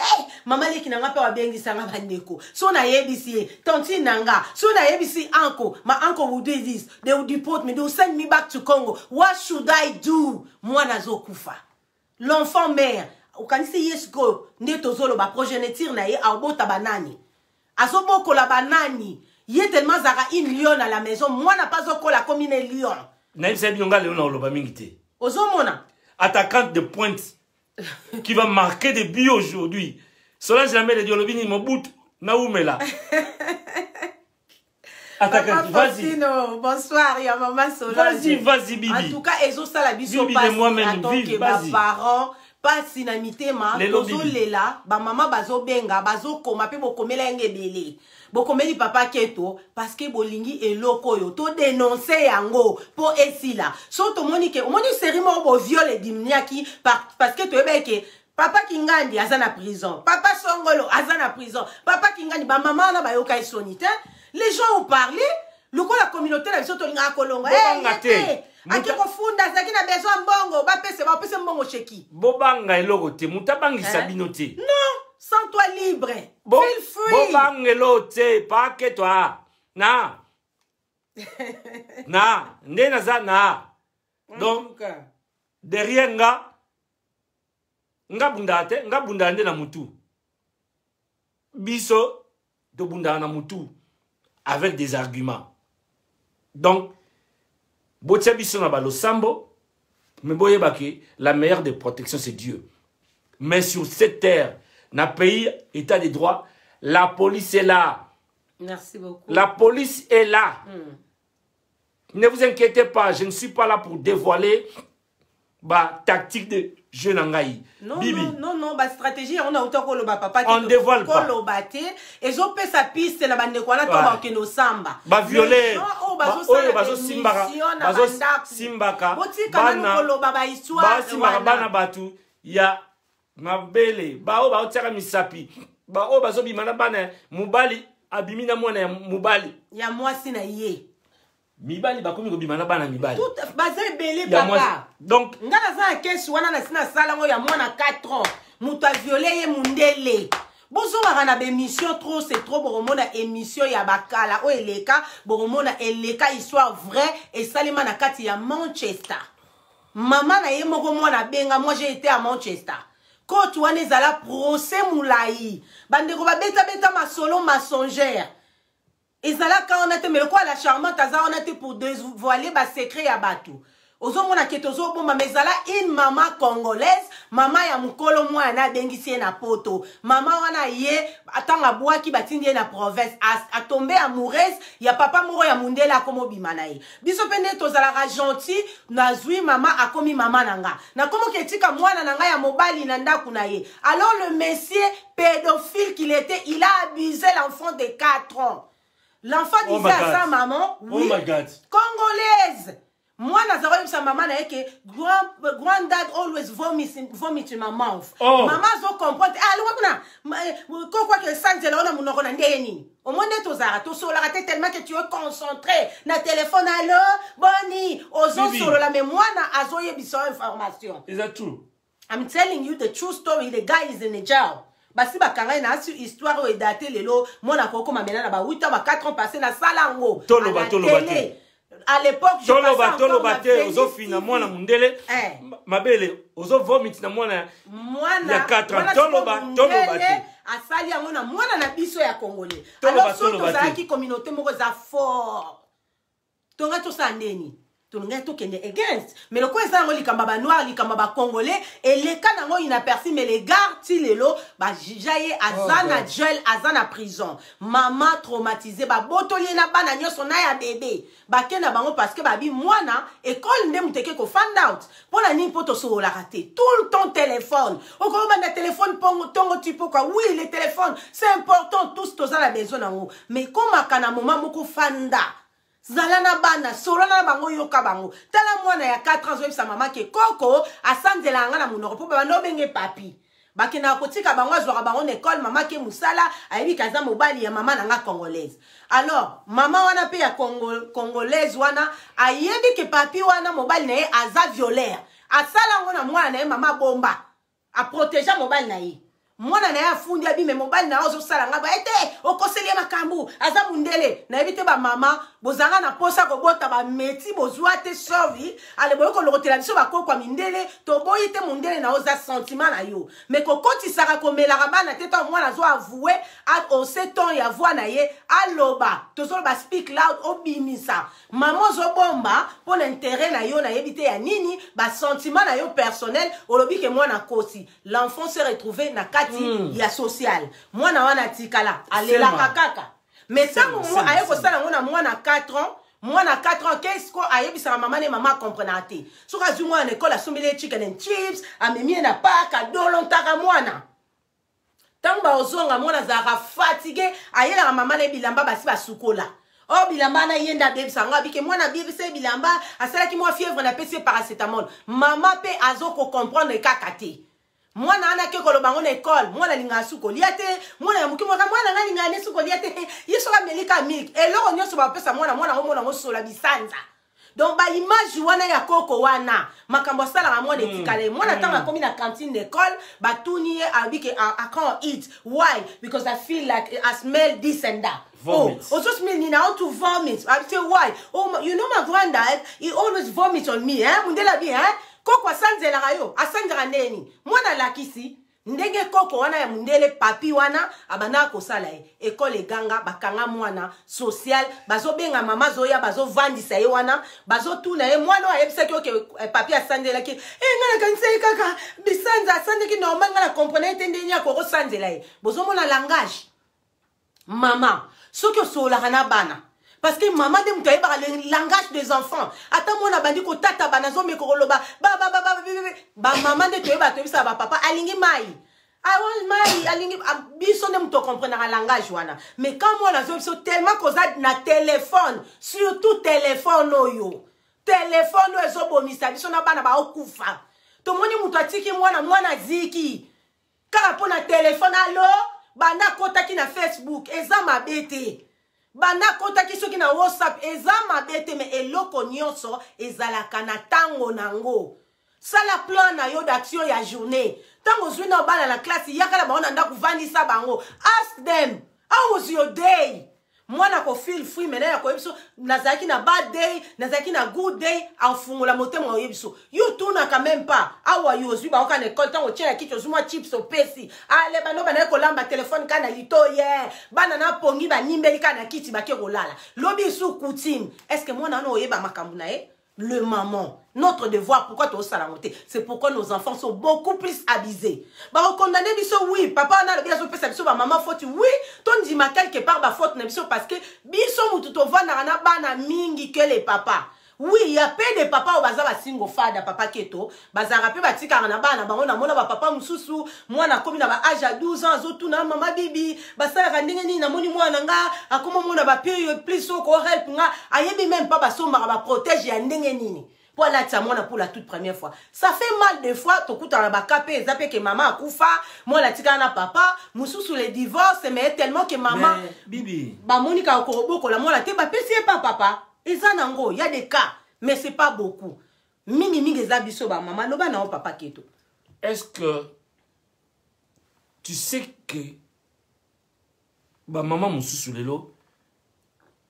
[SPEAKER 1] mama leki na ngapa wabengisanga bandeko so na yebisi tanti nanga so na yebisi uncle my uncle will do this they will deport me they will send me back to Congo what should I do mwana zokufa l'enfant mère ukanisi yesko nde tozolo ba progéniture na ye abota banani azoboko la banani Il est tellement zara une lion à la maison. Moi, n'a pas encore la commune lion.
[SPEAKER 2] Naïf Sabinonga Léona Olobamingité.
[SPEAKER 1] Ozomona.
[SPEAKER 2] Attaquante de pointe qui va marquer des buts aujourd'hui. Solange Lamé de Diolobini Mobout Naoumela. Attaquante, vas-y.
[SPEAKER 1] Bonsoir, il y a maman Solange.
[SPEAKER 2] Vas-y, Bibi.
[SPEAKER 1] En tout cas, Ezo Salabiso
[SPEAKER 2] Bibi
[SPEAKER 1] passe
[SPEAKER 2] de moi-même,
[SPEAKER 1] en tant que parents. Pas sinamité ma tozo lela ba maman bazo benga bazo koma pe bokomela ngebele bokomeli papa keto parce que bolingi eloko yo to dénoncer yango pour esila so to moni série mo bo viole dimniaki parce que to ebeke papa Kingandi azana prison papa Songolo azana prison papa Kingandi ba maman na ba yoka isonite les gens ont parlé le la communauté la biso to linga kolonga Ake kofunda zaki na besoin mbongo ba pese mbongo cheki.
[SPEAKER 2] Bobanga eloko te mutabangi sabino te.
[SPEAKER 1] Non, sans toi libre. Feel free.
[SPEAKER 2] Bobanga eloko te pas que toi. Na. Na, ndena za na. Donc derrière nga bunda nde na mutu. Biso to bunda na mutu avec des arguments. Donc la meilleure des protections, c'est Dieu. Mais sur cette terre, dans le pays, état de droit, la police est là.
[SPEAKER 1] Merci beaucoup.
[SPEAKER 2] La police est là. Ne vous inquiétez pas, je ne suis pas là pour dévoiler la tactique de jeune Angaï.
[SPEAKER 1] Non, non, la stratégie, on a autant que le papa.
[SPEAKER 2] On ne dévoile pas.
[SPEAKER 1] Et ont fait sa piste, la bande de quoi, on a nos samba.
[SPEAKER 2] Ba violer. Bazo simbaka. Bazo simbaka. Bana batu. Ya mabele. Bao tera misapi. Bao bazo bimana bana. Mubali. Abimina mwana mubali.
[SPEAKER 1] Ya moi sina ye.
[SPEAKER 2] Mibali bakomi ko bimana bana mibali.
[SPEAKER 1] Tout bazé belé papa.
[SPEAKER 2] Donc
[SPEAKER 1] ngala za kesu wana na sina sala ngo ya mwana 4 ans. Muta violé ye mundele. Bozonga na be mission trop c'est trop boromona émission ya bakala o eleka boromona eleka histoire vraie et salima na kati ya Manchester. Maman na ye moko mwana benga moi j'ai été à Manchester. Quand wana ezala procès moulayi. Bandeko ba beta masolo mensongère. Et ça là quand on a été mais quoi la charmante ça on a été pour dévoiler ba secret ya batu. Ozo mona ketozo bomba mais ça là une maman congolaise, maman ya mukolo mwana bengisi na poto. Maman wana ye atanga boa ki batindi na province a tombé amoureuse, ya papa moro ya mundela komo bimana ye. Biso pende tozala gentil na zui maman akomi maman nanga. Na komo ketika mwana nanga ya mobali na ndaku na ye. Alors le monsieur pédophile qu'il était, il a abusé l'enfant de 4 ans. L'enfant disait à sa maman, oui,
[SPEAKER 2] oh my God.
[SPEAKER 1] Congolaise. Moi, Nazareth, sa maman, n'a que granddad always vomit in my mouth.
[SPEAKER 2] Oh.
[SPEAKER 1] Maman, zo comprend. Quoi que ça, c'est là, on a mon oron, ndeni. Au moins, tu as tellement que tu es concentré. Na téléphone, allo, boni, ozo solo la mémoire, na azoye biso information.
[SPEAKER 2] Is that true?
[SPEAKER 1] I'm telling you the true story. The guy is in the jail. Basi bakanga na su histoire o daté lelo mona koko mamena na ba 8 ans ba 4 ans passé na salango
[SPEAKER 2] tolo
[SPEAKER 1] à l'époque je
[SPEAKER 2] tolo baté ozo fina mona mundele mabele ozo vomit na mona ya 4 ans tolo baté
[SPEAKER 1] asali yango na mwana na biso ya congolais alors so tozalaki communauté moko za fort tonga to sandeni to kende against mais le quoi ça ngo likamba ba noir likamba ba congolais et les cas nango inaperçu mais les gars ti lelo ba jaye azana gel azana prison maman traumatisée ba botolier na bana nyoso na ya bébé ba kena bango parce que ba bi mwana école ndem muteke ko find out pona ni poto so la raté tout le temps téléphone o ko ba na téléphone pongo tongo tipo quoi oui le téléphone c'est important tous toza la besoin nango mais comme akana moment moko fanda zalana bana solana bango yoka bango tala mwana ya 4 ans zo sa mama ke koko asanzela nga na munoko po ba no benge papi bakena kotika bango azwaka bango na école mama ke musala ayebi kaza mobali ya mama nanga congolaise alors mama wana pe ya congolaise wana ayebi ke papi wana mobali na ye aza violeur asala ngo na mwana na ye mama bomba a protéger mobali na ye mwana na ya fundi abime mobali na ozo sala ngaba ete okoseli makambu aza mundele na ebite ba mama bozanga na posa ko bota ba meti bozwa te sovi ale boyoko lokotela biso bakokwa mindele to boyite mundele na oza sentiment na yo mais kokoti saka komela bana teta mwana zo avouer au seton ya voix na ye aloba tozo ba speak loud obimisa maman zo bomba pour l'intérêt na yo na ebite ya nini ba sentiment na yo personnel olobi ke mwana kosi l'enfant se retrouver na kati ya social mwana wana tikala alela kaka mais tango mo aye ko sala ngona mwana 4 ans mwana 4 ans qu'est-ce ko aye bisa maman ne maman comprendre te soka zu mwana école asomele chicken and chips amemie na paka dolontaka mwana tango ba ozonga mwana zaka fatigué aye la maman ne bilamba basi basukola oh bilamba na yenda bébé sanga bike mwana bébé se bilamba asala ki moi fièvre na pc paracétamol maman pe azoko comprendre kaka te mwana ana ke koloba ngona école mwana linga suko liate mwana ya muki mwana na linga ne suko liate yeso ka melika milk eloko nyoso ba pesa mwana ngo sola bisanza donc ba image wana ya koko wana makambo sala ga mwana etikale mwana tanga komi na cantine d'école ba tuniye abike I can't eat why because I feel like I smell this and that. Vomit. Oh, also smell me now to vomit. I say why? Oh, you know my granddad, he always vomit on me, eh? Mundela bi, eh? Koko asanzela rayo, asanzela neni. Mwana lakisi, ndenge koko wana ya mundele papi wana, abana kosala école ganga, bakanga mwana, social, bazo benga mama zoya, bazo vandisa ye wana, bazo tuna ye, mwana wa yebisa ki oke papi asanzela ki, ngana kanise kaka, bisanza asande ki normal ngana komprene tende nya koko sanzela ye. Bozo mona langage. Mama, ce que so la rana bana. Parce que maman de mutaye ba le langage des enfants. Ata mona bandi ko tata bana zo me ko loba ba maman de toye ba toye sa ba papa alingi mai. I want mai alingi biso ne mto comprendre la langage wana. Mais quand moi la zo tellement cause na téléphone, surtout téléphone oyo. Téléphone ezo bomisa biso na bana ba okufa. To moni muto atiki mwana ziki. Kala pona téléphone allo bana kota ki na Facebook eza mabete bana kota ki soki na WhatsApp eza mabete me eloko nyonso ezalaka na tango nango sala plan na yo d'action ya journée tango zwi na bana na classe yakala baona ndaku vandisa bango ask them how was your day mwana ko feel free mena ko yebiso nazaki na bad day nazaki na good day afungula motema yebiso you tuna quand même pas awa yo zwi ba okana école tango tchela kicho zuma chips opesi ale bano bana ko lamba téléphone kana lito ye bana na pongi ba nimbeli kana kiti ba ke kolala lobi sou coutume est-ce que mwana no yeba makambu na ye le maman notre devoir pourquoi tu as la montée c'est pourquoi nos enfants sont beaucoup plus abusés bah condamner biso oui papa on a le bien so biso ba maman faute oui ton dit ma quelque part ba faute na biso parce que biso mutu to vana na bana mingi que les papas oui il y a peu de papa au baza ba single father papa keto bazara pe batika na bana bango na mona ba papa mususu mwana komi na ba âge à 12 ans zo tuna mama bibi basala ndenge ni na moni mwana nga akoma mona ba plus so ko help nga ayebi même pas ba somba ba protège ya ndenge nini pour la tsamona pour la toute première fois ça fait mal des fois to kuta na ba kapé zape que maman akufa mwana tika na papa mususu le divorce mais tellement que maman
[SPEAKER 2] bibi
[SPEAKER 1] ba monika okoboko la mwana te ba pesi pas papa il y a des cas, mais c'est pas beaucoup. Mingi zabiso ba maman, no ba na papa keto.
[SPEAKER 2] Est-ce que tu sais que ba maman mususu lelo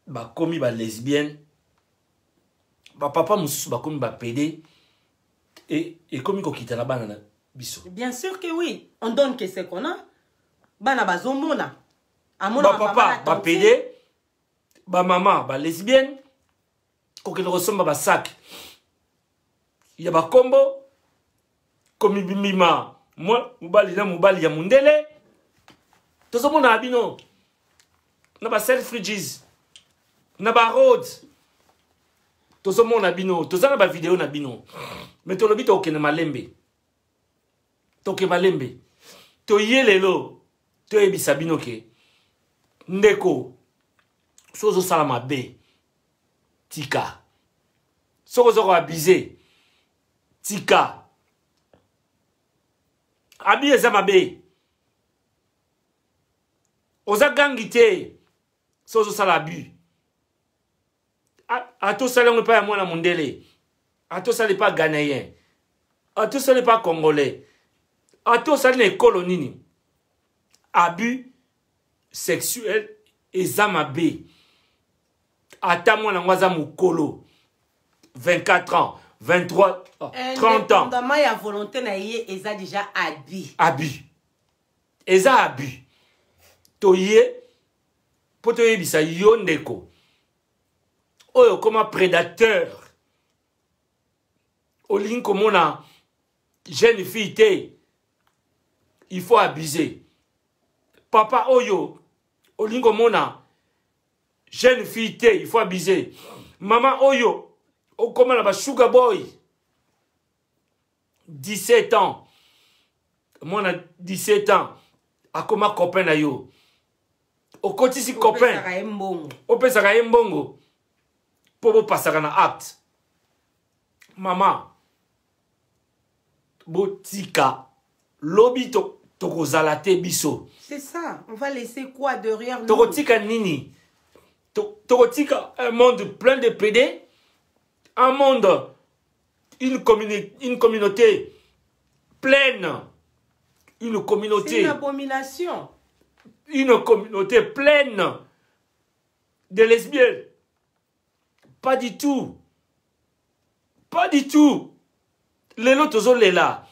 [SPEAKER 2] ba komi ba lesbienne ba papa mususu ba komi ba pédé et komi ko kita la bana na biso.
[SPEAKER 1] Bien sûr que oui, on donne que c'est qu'on a. Bana ba zomona.
[SPEAKER 2] Ba papa ba pédé, ba maman ba lesbienne. Quand il ressemble à sac, il y a un combo, comme il mima, moi, mobali ya mundele, tout le monde a abino, n'a pas self-fridges, n'a pas road, tout le monde a abino, tout ça n'a pas vidéo n'a abino, mais tout le bito ok n'a malembe, toke malembe, to yelelo, to ebisabino ke, ndeko, sozo salama be. Tika. Soko abusé. Tika. Abi ezamabe. Oza gangite. Sozo salabu. Ato salon pas moi na mondele. Ato sale pas ghanéen. Ato sale pas congolais. Ato sale les colonies. abus sexuel eza mabe. Ata mwana ngwaza mukolo 24 ans, 23, 30 ans.
[SPEAKER 1] Indépendamment ya volonté na ye eza déjà abus.
[SPEAKER 2] Abus. Eza abus. Toye poto yebisa yo ndeko. Oyo comme prédateur. Olingi komona jeune fille te. Il faut abuser. Papa oyo olingi komona jeune fille te, il faut abuser. Maman oyo okoma na ba sugar boy 17 ans. Moi na 17 ans akoma copain na yo. Okotisi copain. Opesaka ye mbongo. Pobo pasaka na acte. Maman botika lobito tokozala te biso.
[SPEAKER 1] C'est ça, on va laisser quoi derrière nous?
[SPEAKER 2] Tokotika nini? Tokotika un monde plein de PD, un monde, une communauté pleine, une communauté.
[SPEAKER 1] C'est une abomination.
[SPEAKER 2] Une communauté pleine de lesbiennes. Pas du tout. Pas du tout. Les lots sont là.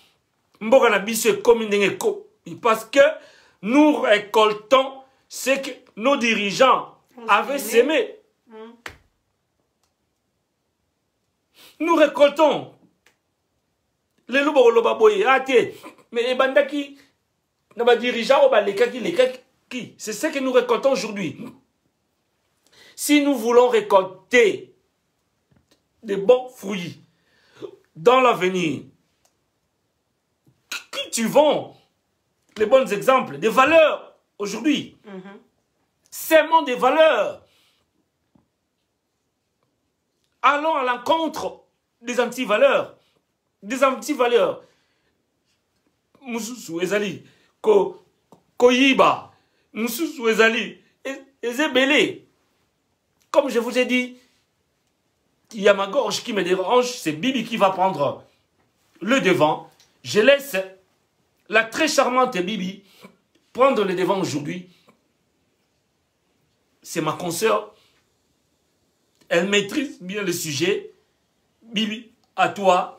[SPEAKER 2] Mboka na biso comme parce que nous récoltons ce que nos dirigeants avaient sémé. Nous récoltons. Les lots loba boye ate mais ebandaki na ba dirigeants ba lekaki. C'est ce que nous récoltons aujourd'hui. Si nous voulons récolter des bons fruits dans l'avenir, cultivons les bons exemples, des valeurs aujourd'hui. Seulement des valeurs. Allons à l'encontre des anti-valeurs. Des anti-valeurs. Mususu ezali koyiba. Mususu ezali ezebele. Comme je vous ai dit, il y a ma gorge qui me dérange, c'est Bibi qui va prendre le devant. Je laisse la très charmante Bibi prendre le devant aujourd'hui. C'est ma consoeur. Elle maîtrise bien le sujet. Bibi, à toi.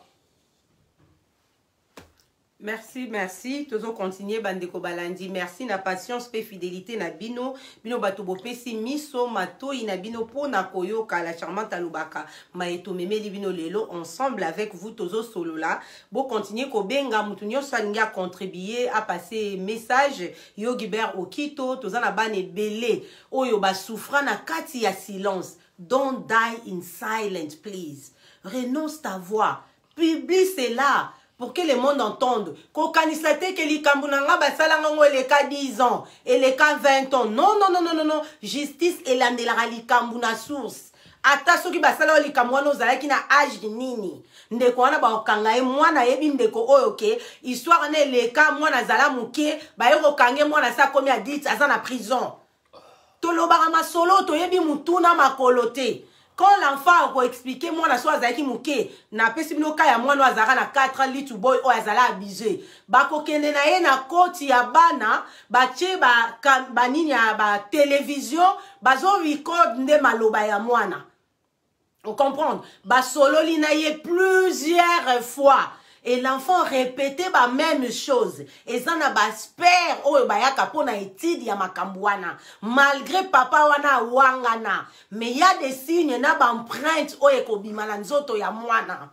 [SPEAKER 1] Merci, merci. Toujours continuer, Bandeko Balandi. Merci, na patience, pe fidélité, na bino. Bino batobo pesi miso, mato, ina bino po na koyoka, la charmante alubaka. Maeto meme li bino lelo, ensemble avec vous, tozo solo là. Bo continuer ko benga, mutunyo salinga contribuer à passer message. Yo Gilbert Okito, toza na bane belé. Oyo ba souffra na kati ya silence. Don't die in silence, please. Renonce ta voix. Publie cela. Pour que le monde entende. Kokanisate ke li kambunanga basalanga ngo eleka 10 ans, eleka 20 ans. Non, non, non, non, non, non. Justice elandelaka li kambuna source. Ata soki basala li kamwana ozalaki na âge nini. Ndeko wana ba okanga e mwana yebi ndeko oyo ke histoire na eleka mwana zala muke ba yoko kange mwana sa komi adit aza na prison. Tolobaka masolo to yebi mutuna makolote. Quand l'enfant a expliqué, moi, la soie zaki mouke, na pesi bino kaya moi no azara na 4 ans litu boy o azala abusé. Bako kende na ye na koti ya bana, bache ba nini ya ba télévision, bazo record nde maloba ya mwana. On comprend? Ba solo li na ye plusieurs fois. Et l'enfant répétait la même chose. Et ça n'a pas spère oh bayaka pona étude ya makambwana. Malgré papa wana wangana, mais il y a des signes na ba empreinte oh ekobimala nzoto ya mwana.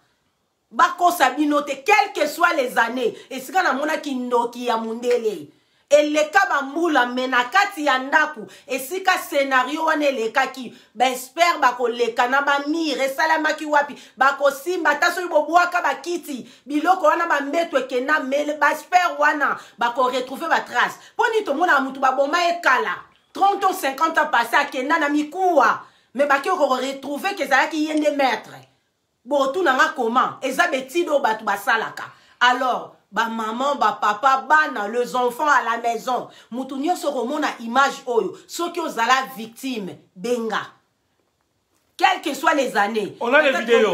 [SPEAKER 1] Bako sabinote quelles que soient les années. Et c'est quand na mona kindoki ya mundele. Eleka bambula menakati ya ndaku esika scénario wana elekaki bespère bako leka na ba mire salamaki wapi bako simba taso ibobwaka bakiti biloko wana ba mbetwe kena mele bespère wana bako retrouver ba trace poni to mona mutu baboma ekala 30 ans 50 ans passé akena na mikuwa mais baki ko retrouver que zalaki yende maître botu nanga comment ezabetido batu basalaka alors ba maman, ba papa, bana, les enfants à la maison. Moutounio se remonte à image oyo. Ceux qui ont la victime, benga. Quelles que soient les années.
[SPEAKER 2] On a les vidéos.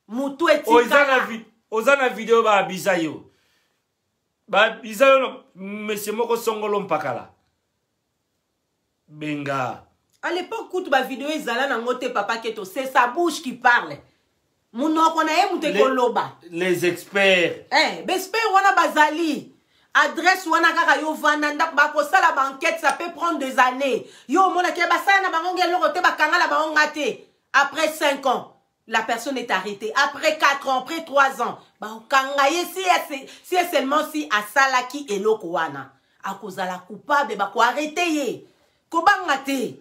[SPEAKER 1] Moutou et tika.
[SPEAKER 2] Osana vidéo ba abisayo. Ba bisayo monsieur moko songolo mpakala. Benga.
[SPEAKER 1] À l'époque, quand tu vidéo ezala na ngote papa keto, c'est sa bouche qui parle.
[SPEAKER 2] Les experts.
[SPEAKER 1] Expert wana bazali. Adresse wana kaka yo vanda ndak bako sala banquette, ça peut prendre des années. Yo mona ke basala na bango ngelo rote bakanga la bango ngate. Après 5 ans, la personne est arrêtée. Après 4 ans, après 3 ans, ba kangaye si seulement si asala ki eloko wana. Akozala coupable ba ko arrêter ye. Ko bangate.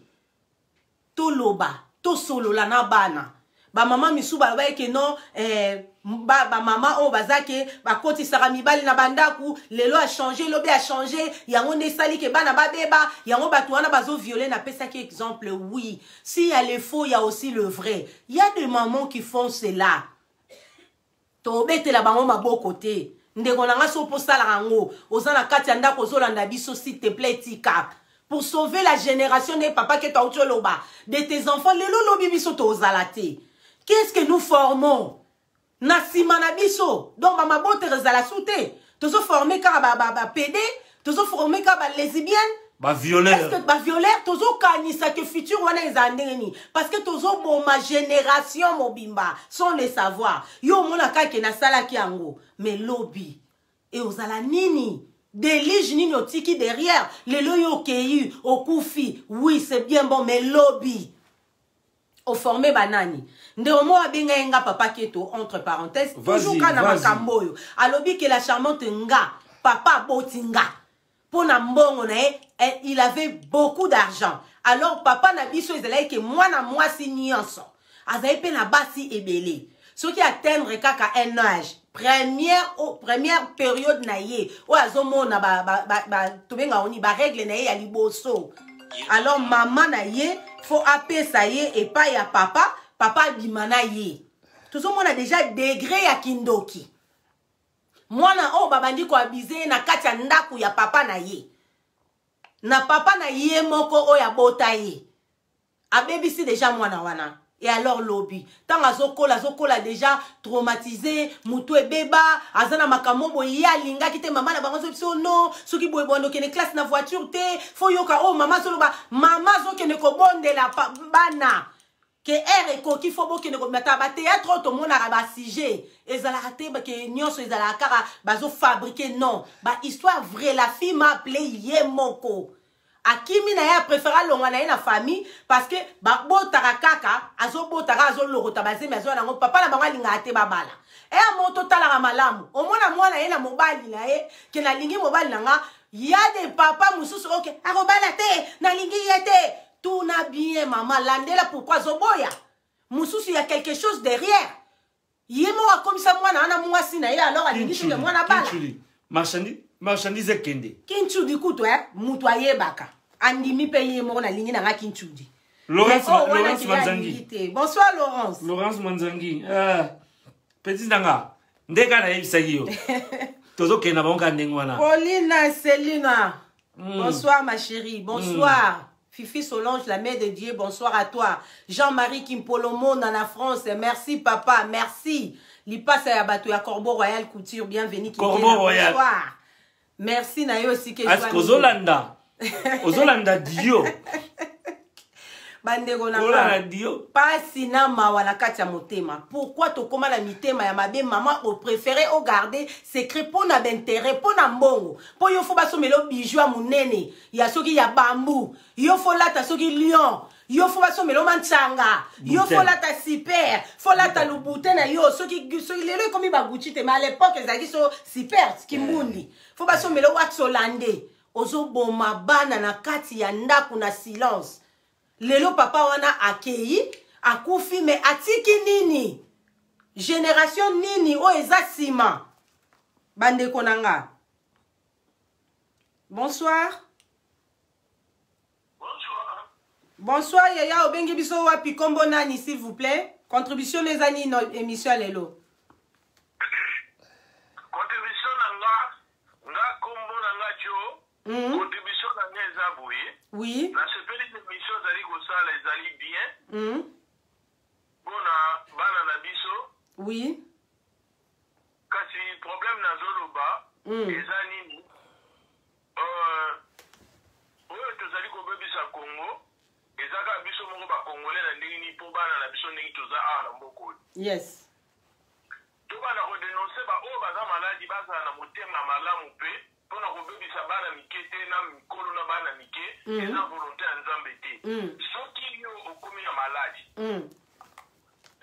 [SPEAKER 1] To loba, to solo la na bana. Ba maman misu ba ke non ba maman o bazake ba koti sara mibali na bandaku lelo a changé lobe a changé yango ne sali ke bana ba beba yango batu wana bazo violer na pesa ki exemple oui si y a le faux il y a aussi le vrai il y a des mamans qui font cela to bete la bango maboko te ndeko na nga so posala rango ozana kati anda ko zolanda biso s'il te plaît tika. Pour sauver la génération des papas qui sont de tes enfants, les lolo biso to ozalate. Qu'est-ce que nous formons? Nasima na biso. Donc mama bote rezala soute. Tozo formé ka ba PD, tozo formé ka ba lesbienne,
[SPEAKER 2] ba violeur.
[SPEAKER 1] Est-ce que ba violeur tozo kanisa que futur wana ezandeni parce que tozo ma génération mobimba sans le savoir. Yo mona ka ke na sala ki ango, mais lobby et ozala nini? Des liges nini otiki derrière, les loyo keyu, au koufi, oui c'est bien bon, mais lobby, au formé banani. Ndeomo abenga enga papa keto, entre parenthèses, toujours kana makamboyo. A lobby que la charmante nga, papa botinga. Pona mbongo na il avait beaucoup d'argent. Alors papa na biso ezalaki que moi na moi si nyonso. Azaye pe na basi ebele. Ce qui atteindre kaka un âge. Première période na ye o azomo na tobenga oni ba règle na ye ya liboso. Alors maman na ye faut apesa ye et pas ya papa bimana ye. Tout ça on a déjà degré ya kindoki. Mwana o babandi ko abize na kati ya ndaku ya papa na ye. Na papa na ye moko o ya bota ye. Abebisi déjà mwana wana. Et alors lobby. Tant azokola déjà traumatisé, mutu ebeba, azana makamobo ya linga kite mama na bango so non, soki boy bondo kene classe na voiture te, fo yoka oh mama so ba mama zo kene ko bonde la bana. Que ere ko ki fo bo kene ko mata ba théâtre to mona ba sujet. Ezala raté ba ke nyonso ezala kara bazo fabriquer non. Ba histoire vraie la fille m'a appelé Yemoko. Akimi na ya préféra longa na famille parce que ba botaka kaka azo botaka azo lorota bazemi azo na papa na bango linga ate babala e amoto tala ga malamu omona mwana ye na mobali na ye ke na lingi mobali na nga ya de papa mususu OK akobala te na lingi yete tout na bien maman landela pourquoi zoboya mususu ya quelque chose derrière yemo comme ça mwana ana mwasi na ye alors alingi sur le mwana bala
[SPEAKER 2] marchandise kende
[SPEAKER 1] kinchudi kuto mutu ayebaka andimi paye mo na lingi na nga kinchudi.
[SPEAKER 2] Laurence Manzangi.
[SPEAKER 1] Bonsoir Laurence.
[SPEAKER 2] Laurence Manzangi. Petit nanga. Ndeka na yebisa yo. Tozo kena bonga ndengwana.
[SPEAKER 1] Paulina Selina. Bonsoir ma chérie. Bonsoir. Fifi Solange, la mère de Dieu, bonsoir à toi. Jean-Marie Kimpolomo dans la France. Merci papa, merci. Lipa Sayabato ya Corbeau Royal Couture, bienvenue.
[SPEAKER 2] Corbeau Royal.
[SPEAKER 1] Bonsoir. Merci na yo aussi que je
[SPEAKER 2] sois. Ozolanda. Ozolanda Dio.
[SPEAKER 1] Bandego na Dio. Pas sinama wana kati ya motema. Pourquoi to koma na mitema ya mabe maman au préféré au garder secret pour na d'intérêt pour na mbongo. Pour yo fo ba somelo bijou munene. Ya soki ya bambou. Yo fo lata soki lion. Yo fo ba somelo manchanga. Yo fo lata super. Fo lata lubute na yo soki lelo komi ba Gucci te mais à l'époque ezaki so super kimbundi. Fo ba somelo watsolande. Ozo boma bana na kati ya ndaku na silence. Lelo papa wana akei, akufi me atiki nini? Génération nini o eza sima. Bande konanga. Bonsoir.
[SPEAKER 3] Bonsoir.
[SPEAKER 1] Bonsoir yaya obengi biso wapi kombo nani s'il vous plaît? Contribution les ani no émission lelo.
[SPEAKER 3] Contribution nga kombo nanga jo. Contribution nanga eza boye.
[SPEAKER 1] Oui.
[SPEAKER 3] Na sepeli émission zali ko sala ezali bien. Bona bana na biso.
[SPEAKER 1] Oui.
[SPEAKER 3] Kasi problème na zoloba ezani
[SPEAKER 1] Yes.
[SPEAKER 3] Tout va nous dénoncer, oh, baza maladie, baza na motema malamu pe, pour nous rebebisa bana mikete na mikolo na bana mike, et na volonté en zambete. Ce qui yo okomi na maladie.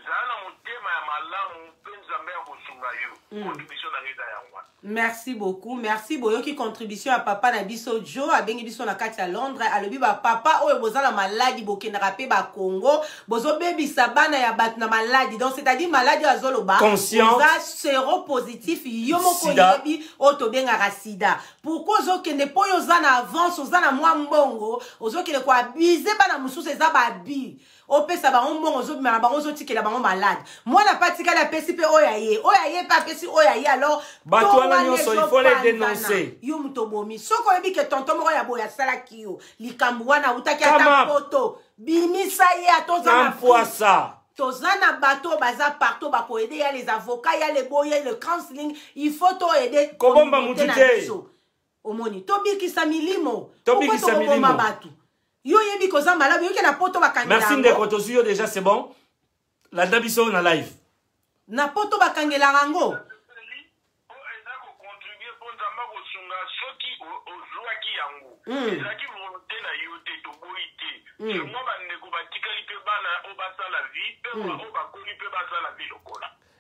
[SPEAKER 3] Zana motema ya malamu pe nzambe ya bosunga yo. Contribution na ngeza ya ngwa.
[SPEAKER 1] Merci beaucoup. Merci boyoki contribution à papa na biso Joe abengi biso na kati ya Londres alobi ba papa oyo bozala maladie bokenda rape ba Congo bozo bebisa bana ya bat na maladie donc c'est-à-dire maladie azoloba boza séropositif yo moko yebi oto benga sida pourquoi ozokende po yo za na avance oza na mwa mbongo ozokende ko abuser bana mususu eza ba bi opesa bango mbongo ozobima bango ozotikela bango malade mwana patikala pesi pe oyaye pa pesi oyaye alors
[SPEAKER 2] il faut les dénoncer.
[SPEAKER 1] Yumutobomi. Soko ebi ke tonton moko ya boya sala kiyo. Likambu wana utaki ata poto. Bimisa ye atozana
[SPEAKER 2] ça.
[SPEAKER 1] Tozana bateau baza partout bako aider ya les avocats, ya les boyers, le counseling, il faut to aider.
[SPEAKER 2] Kobomba mutite.
[SPEAKER 1] Omoni tobi kisamilimo.
[SPEAKER 2] Tobi kisamilimo
[SPEAKER 1] batu. Yo yebi koza malabu yo ke na poto bakangela.
[SPEAKER 2] Merci ndeko tosuyo déjà c'est bon. La dabiso na live.
[SPEAKER 1] Na poto bakangela rango.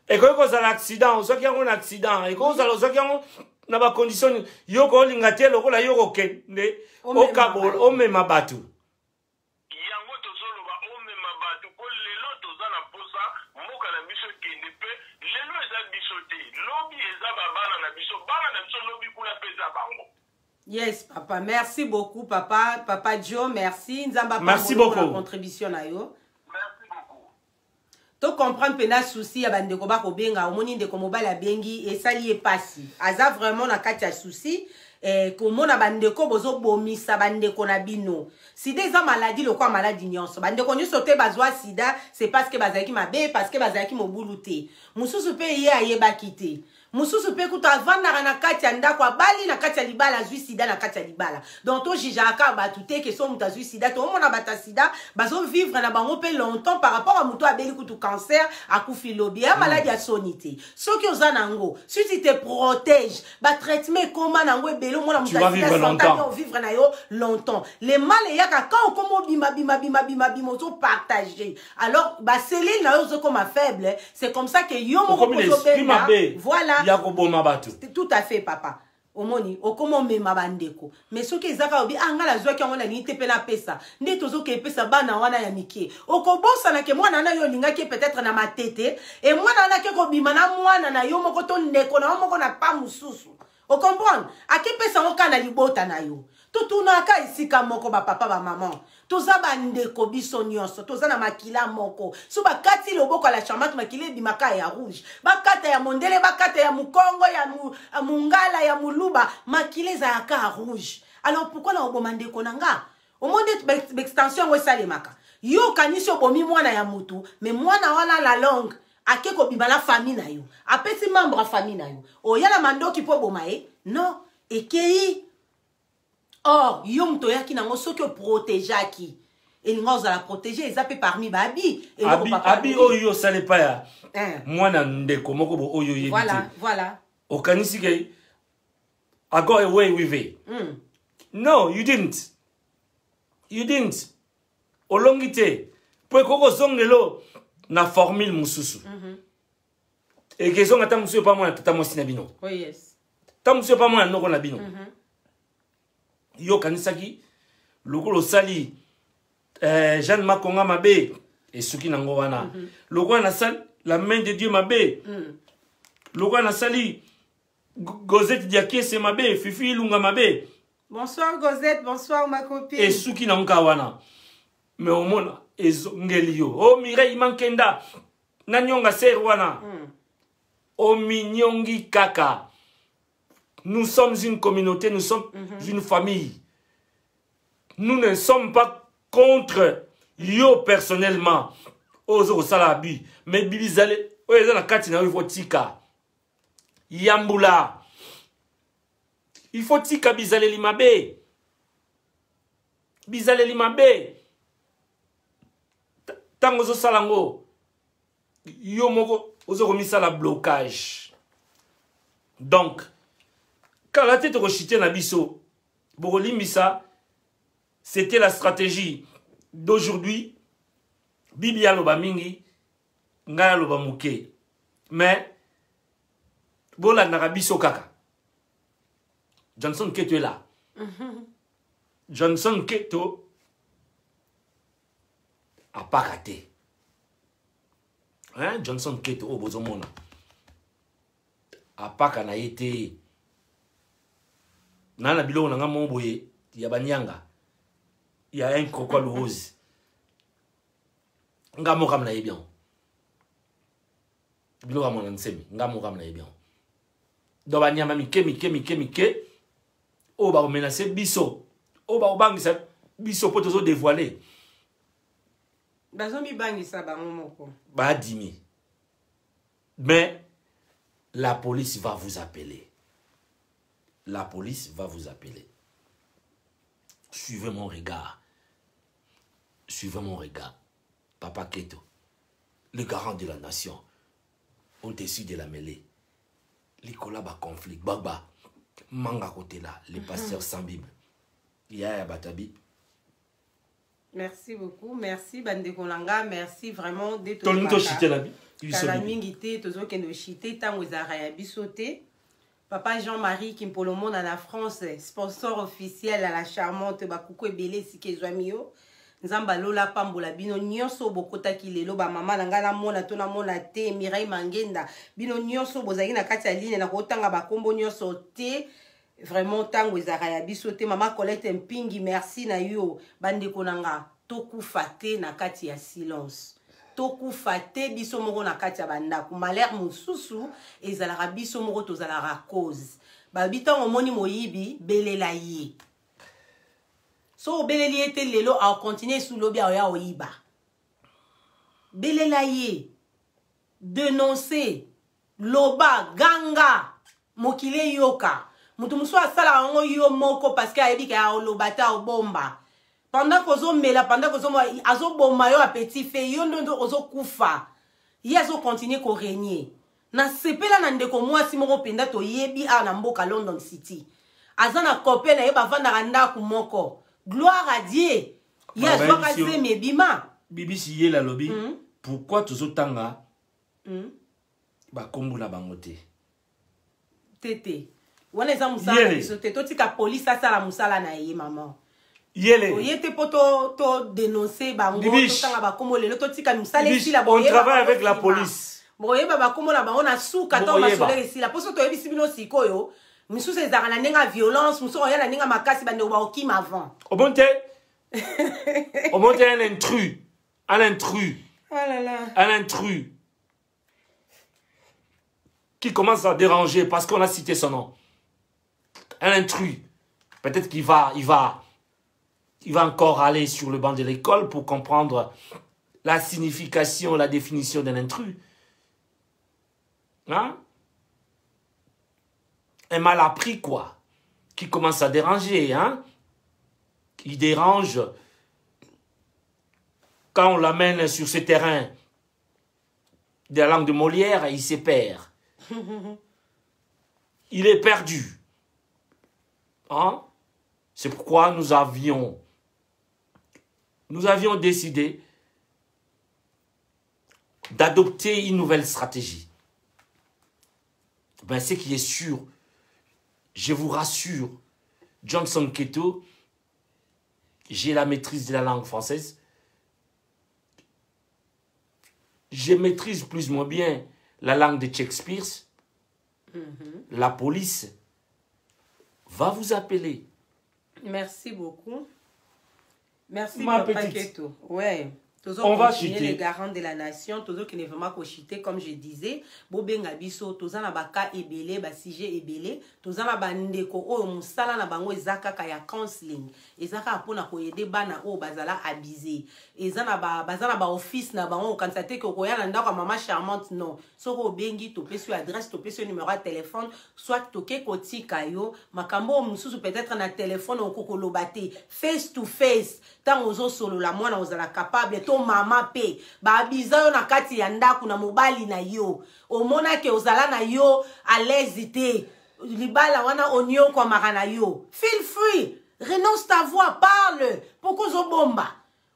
[SPEAKER 2] Et quand vous avez un accident, vous avez un accident, et quand vous avez une condition, yo ko lingate loko la yo ke ne o kabol o me mabatu.
[SPEAKER 3] Yango to solo ba o me mabatu ko lelo to za na posa moka na biso kende pe lelo eza biso te lobi eza babana na biso bana na biso lobi kula pesa bango.
[SPEAKER 1] Yes, papa. Merci beaucoup, papa. Papa Joe, merci.
[SPEAKER 2] Merci beaucoup
[SPEAKER 1] pour la contribution na yo.
[SPEAKER 3] Merci beaucoup.
[SPEAKER 1] To comprendre pena souci ya bandeko ba ko benga omoni ndeko mobala bengi et sali e pasi. Aza vraiment na kati ya souci ko mona bandeko bozo bomisa bandeko na bino. Sida eza maladie le quoi maladie nyonso. Bandeko nyonso te bazwa sida, c'est parce que bazaki mabe, parce que bazaki mobulu te. Mususu pe ye ayeba kite. Mususu pe kuta vanda na kati ya ndako abali na kati ya libala zwi sida na kati ya libala. Donc to jijaka batute ke so muta zwi sida to mona bata sida bazo vivre na bango pe longtemps par rapport à muto abeli kutu cancer akufi lobi ya maladie ya sonité. Soki ozana ngo, si tu te protèges, ba traitement comment nango ebelo mona muta
[SPEAKER 2] vivre longtemps.
[SPEAKER 1] Vivre na yo longtemps. Les mal yaka quand komo bima zo partager. Alors ba cellule na yo zo comme faible, c'est comme ça que yo moko voilà. Tout à fait, papa. Omoni, okomo mema bandeko. Mais ce qui est zaka obi angala zwa ki ngona ni tepe na pesa. Nde tozo ke pesa bana wana ya mike. Okobosa na ke mwana na yo linga ki peut-être na matete et mwana na ke ko bima na mwana na yo moko to ndeko na moko na pa mususu. O comprendre? Ake pesa ngoka na libota na yo. Tutuna ka isika moko ba papa ba maman. Toza bandeko biso nyonso, toza na makila moko. So ba kati loboko la chamate makile bimaka ya rouge. Ba kata ya mondele, ba kata ya mukongo, ya mungala, ya muluba, makile za yaka rouge. Alors pourquoi na obomandeko nanga? Au monde d'extension we salemaka. Yo kanisi obomi mwana ya mutu, mais mwana wana la langue. Ake ko bimala famille na yo. Apesi membre a famille na yo. O yala mandoki po bomae? Non. Ekei. Or, yom toyaki nango soki o protégeaki. Et l'ingo za la protéger, ils appellent parmi babi.
[SPEAKER 2] Abi oyo sale pa ya. Mwana ndeko moko bo oyo yebite.
[SPEAKER 1] Voilà.
[SPEAKER 2] Okanisi ke I got away with it. No, you didn't. You didn't. Olongite. Po koko zongelo na formule mususu. Et que zonga ta mususu pa mwana tata mosi na bino.
[SPEAKER 1] Oh yes.
[SPEAKER 2] Ta mususu pa mwana noko na bino. Yo kanisaki lokolo sali Jeanne Makonga mabe et suki nango wana lokolo na sali la main de Dieu mabe lokolo na sali Gozette Diakese mabe Fifi Lunga mabe.
[SPEAKER 1] Bonsoir Gozette, bonsoir ma copine.
[SPEAKER 2] Et suki nango wana mais au mona ezongeli yo o Mireille Mankenda nanyonga ser wana o minyongi kaka. Nous sommes une communauté, nous sommes une famille. Nous ne sommes pas contre yo personnellement. Ozo salabi. Mais bilizale, oyo na katina il faut tika. Yambula. Il faut tika bizale limabe. Bizale limabe. Tango zo salango. yo moko ozo komisa la blocage. Donc quand la tête rochité na biso bokolimisa, c'était la stratégie d'aujourd'hui. Bibi aloba mingi, nga aloba muke. Mais bola na biso kaka. Johnson Keto est là. Johnson Keto a pas raté. Hein? Johnson Keto au bozomona a pas kana été nana bilo nanga momboye ya banyanga ya un crocodile rose nga mo kamna yebian bilo ka mona nsemi nga mo kamna yebian do banyama mike o ba menacer biso o ba obangisa biso poto zo dévoiler
[SPEAKER 1] bazomi bangisa bango moko
[SPEAKER 2] ba dimi. Mais la police va vous appeler. La police va vous appeler. Suivez mon regard. Suivez mon regard. Papa Keto, le garant de la nation, au-dessus de la mêlée. L'école a conflit. Baba, manga côté là, les pasteurs sans Bible. Yaya Batabi.
[SPEAKER 1] Merci beaucoup. Merci Bandekolanga. Merci vraiment de
[SPEAKER 2] tout le monde.
[SPEAKER 1] Kala mingi te tozo kendo chité tango ezara ya bisoté. Papa Jean-Marie Kimpolomo na la France, sponsor officiel à la charmante Bakuko Ebele Sikezwamio. Nzamba lola pambola bino nyonso bokota kilelo ba mama na ngala mona to na mona te Mireille Mangenda bino nyonso bozaki na kati ya ligne na kotanga ba kombo nyonso te. Vraiment tango ezara ya bisoté mama Colette Mpingi merci na yo bande konanga tokufa te na kati ya silence. Tokufa te biso moko na kati ya bandako malheur mosusu ezalaka biso moko tozalaka cause babita omoni moyibi belela ye so beleli ete lelo a continuer sous lobi ya oyiba belela ye dénoncer loba ganga mokile yoka mutu muso asala ngo yo moko parce que ayebi ka olobata obomba. Pendant que vous azo bomayo a petit fait, yo ndo ozo kufa. Ye azo continue ko régner. Na sepela na ndeko mwasi moko penda to yebi a na mboka London City. Azana kopé na ye bavanda randa ku moko. Gloire à Dieu. Ye azo ka zeme bima.
[SPEAKER 2] Bibi si ye la lobby. Pourquoi tozo tanga? Ba kombu na bangote.
[SPEAKER 1] Tete. Wana eza musala biso te totika police asala musala na ye maman.
[SPEAKER 2] Yele.
[SPEAKER 1] Dénoncer on
[SPEAKER 2] travaille avec la police.
[SPEAKER 1] On a sous 14 ici. La poste to ebisi bino sikoyo. Misusu ezaka na nenga violence, musu oya na nenga makasi bande ba okima avant.
[SPEAKER 2] Au monte un intrus. Un intrus.
[SPEAKER 1] Oh là là.
[SPEAKER 2] Un intrus. Qui commence à déranger parce qu'on a cité son nom. Un intrus. Peut-être qu'il va encore aller sur le banc de l'école pour comprendre la signification, la définition d'un intrus. Hein? Un mal appris, quoi. Qui commence à déranger, hein? Il dérange quand on l'amène sur ce terrain de la langue de Molière, il se perd. Il est perdu. Hein? C'est pourquoi nous avions décidé d'adopter une nouvelle stratégie. Ben, ce qui est sûr, je vous rassure, Johnson Keto, j'ai la maîtrise de la langue française. Je maîtrise plus ou moins bien la langue de Shakespeare. La police va vous appeler.
[SPEAKER 1] Merci beaucoup. Merci,
[SPEAKER 2] ma
[SPEAKER 1] Papa
[SPEAKER 2] petite.
[SPEAKER 1] Keto. Ouais.
[SPEAKER 2] On va chuter.
[SPEAKER 1] Les garants de la nation, toujours qui ne vraiment pas chuter, comme je disais. Bobenga biso, toza na baka ebele, ba sujet ebele, toza na bandeko o musala na bango ezaka kaya counseling. Ezaka apona ko yede bana o bazala abusé. Ezana bazana ba office na bango quand ça te ko koya na ndako mama charmante non. Soko bengi to pesu adresse, to pesu numéro de téléphone, soit toke kotika yo, makambo mususu peut-être na téléphone o kokolo baté face to face. Tant ozo solo la mwana ozala capable to to mama pe ba biza yo na kati ya ndaku na mobali na yo omona ke ozala na yo à l'aise te libala wana onyo kwa makana yo feel free renonce ta voix parle pourquoi ozo bomba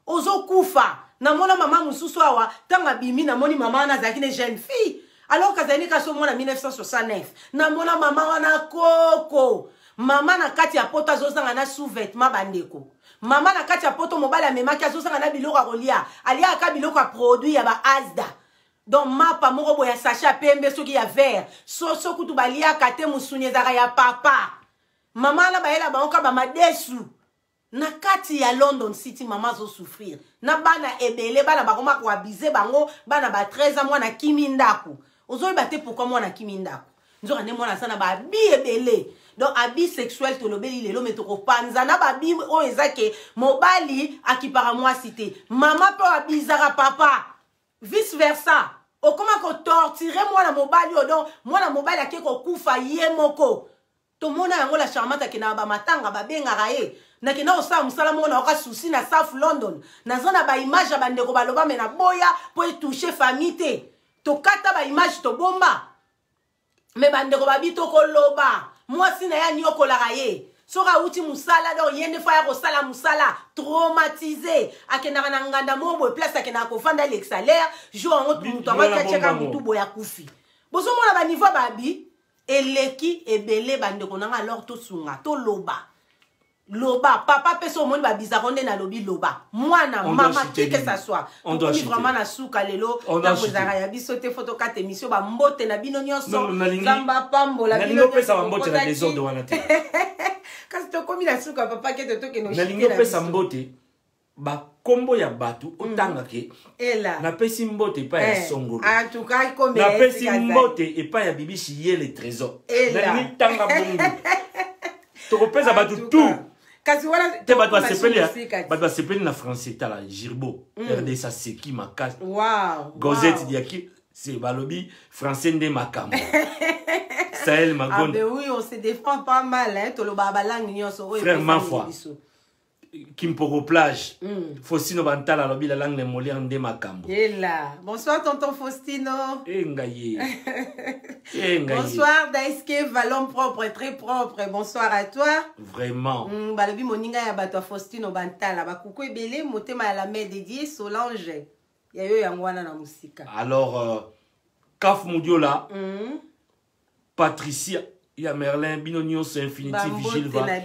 [SPEAKER 1] ozo kufa na mona mama mususu awa tanga bimi na moni mama na zaki ne jeune fille alors kazani kaso mona 1969 na mona mama wana koko mama na kati ya poto azozanga na sous-vêtement bandeko mama na kati ya poto mobali amemaki azozanga na biloko akolia alia aka biloko ya produit ya ba Asda donc mapa moko boya sachet pembe soki ya vert soso kutu balia kate musuni ezaka ya papa mama na bayela bangoka ba madesu na kati ya London City mama zo souffrir na bana ebele bana bakoma ko abiser bango bana ba 13 ans mwana kimi ndako ozoyeba te pourquoi mwana kimi ndako nzoka ne mwana sana ba bi ebele donc abi sexuel to lobeli lelo metoko panza na ba bi o ezake mobali akipara mwasi te mama pe abizara papa vice versa okoma ko torturer mwana mobali odon mwana mobali akeko kufa ye moko to mona yango la charmante ke na ba matanga ba bengaka ye na ke na osa musala mona oka souci na South London na zona ba image ba ndeko baloba me na boya po toucher famille te to kata ba image to bomba me ba ndeko ba bito ko loba mwasi na ya nyoko la ye soka uti musala do yende fa ya ko sala musala traumatisé akena na nganda mobo place akena ko fanda l'exalaire jo en mutu wa cheka mutu boya kufi bozo mona ba niveau babi eleki ebele bandeko nanga alors to sunga to loba loba papa peso moni ba bizaronde na lobi loba mwana mama qui que ça soit on doit vraiment na suka lelo na kozara ya biso te photo 4 émission ba mbote na bino nyonso zamba pambola
[SPEAKER 2] bino pesa ba mbote na désordre wana te
[SPEAKER 1] kasi to komi na suka papa ke to ke no
[SPEAKER 2] shite na lingo pesa mbote ba kombo ya batu otanga ke
[SPEAKER 1] ela
[SPEAKER 2] na pesi mbote pa ya songolo
[SPEAKER 1] en tout cas comme
[SPEAKER 2] na pesi mbote e pa ya bibishi ye le trésor na ni tanga bongo to kopesa batu tout
[SPEAKER 1] kasi wala
[SPEAKER 2] te bato basepeli na français tala Girbo RDC seki makasi
[SPEAKER 1] wow
[SPEAKER 2] Gozette diaki c'est balobi français nde makambo Sahel Magonde
[SPEAKER 1] ah ben oui on se défend pas mal hein to lo baba langue nyonso oyo
[SPEAKER 2] frère ma foi Kimpoko plage Faustino Bantala lobi la langue molière nde makambo
[SPEAKER 1] là bonsoir tonton Faustino
[SPEAKER 2] ngaye
[SPEAKER 1] bonsoir Daisuke Valon propre très propre bonsoir à toi
[SPEAKER 2] vraiment
[SPEAKER 1] balobi moninga ya bato Faustino Bantala bakuku ebele motema ya la mère dédiée Solange ya yo yango wana na musika
[SPEAKER 2] alors Kaf Mudiola Patricia ya Merlin bino nyonso Infinity Vigile va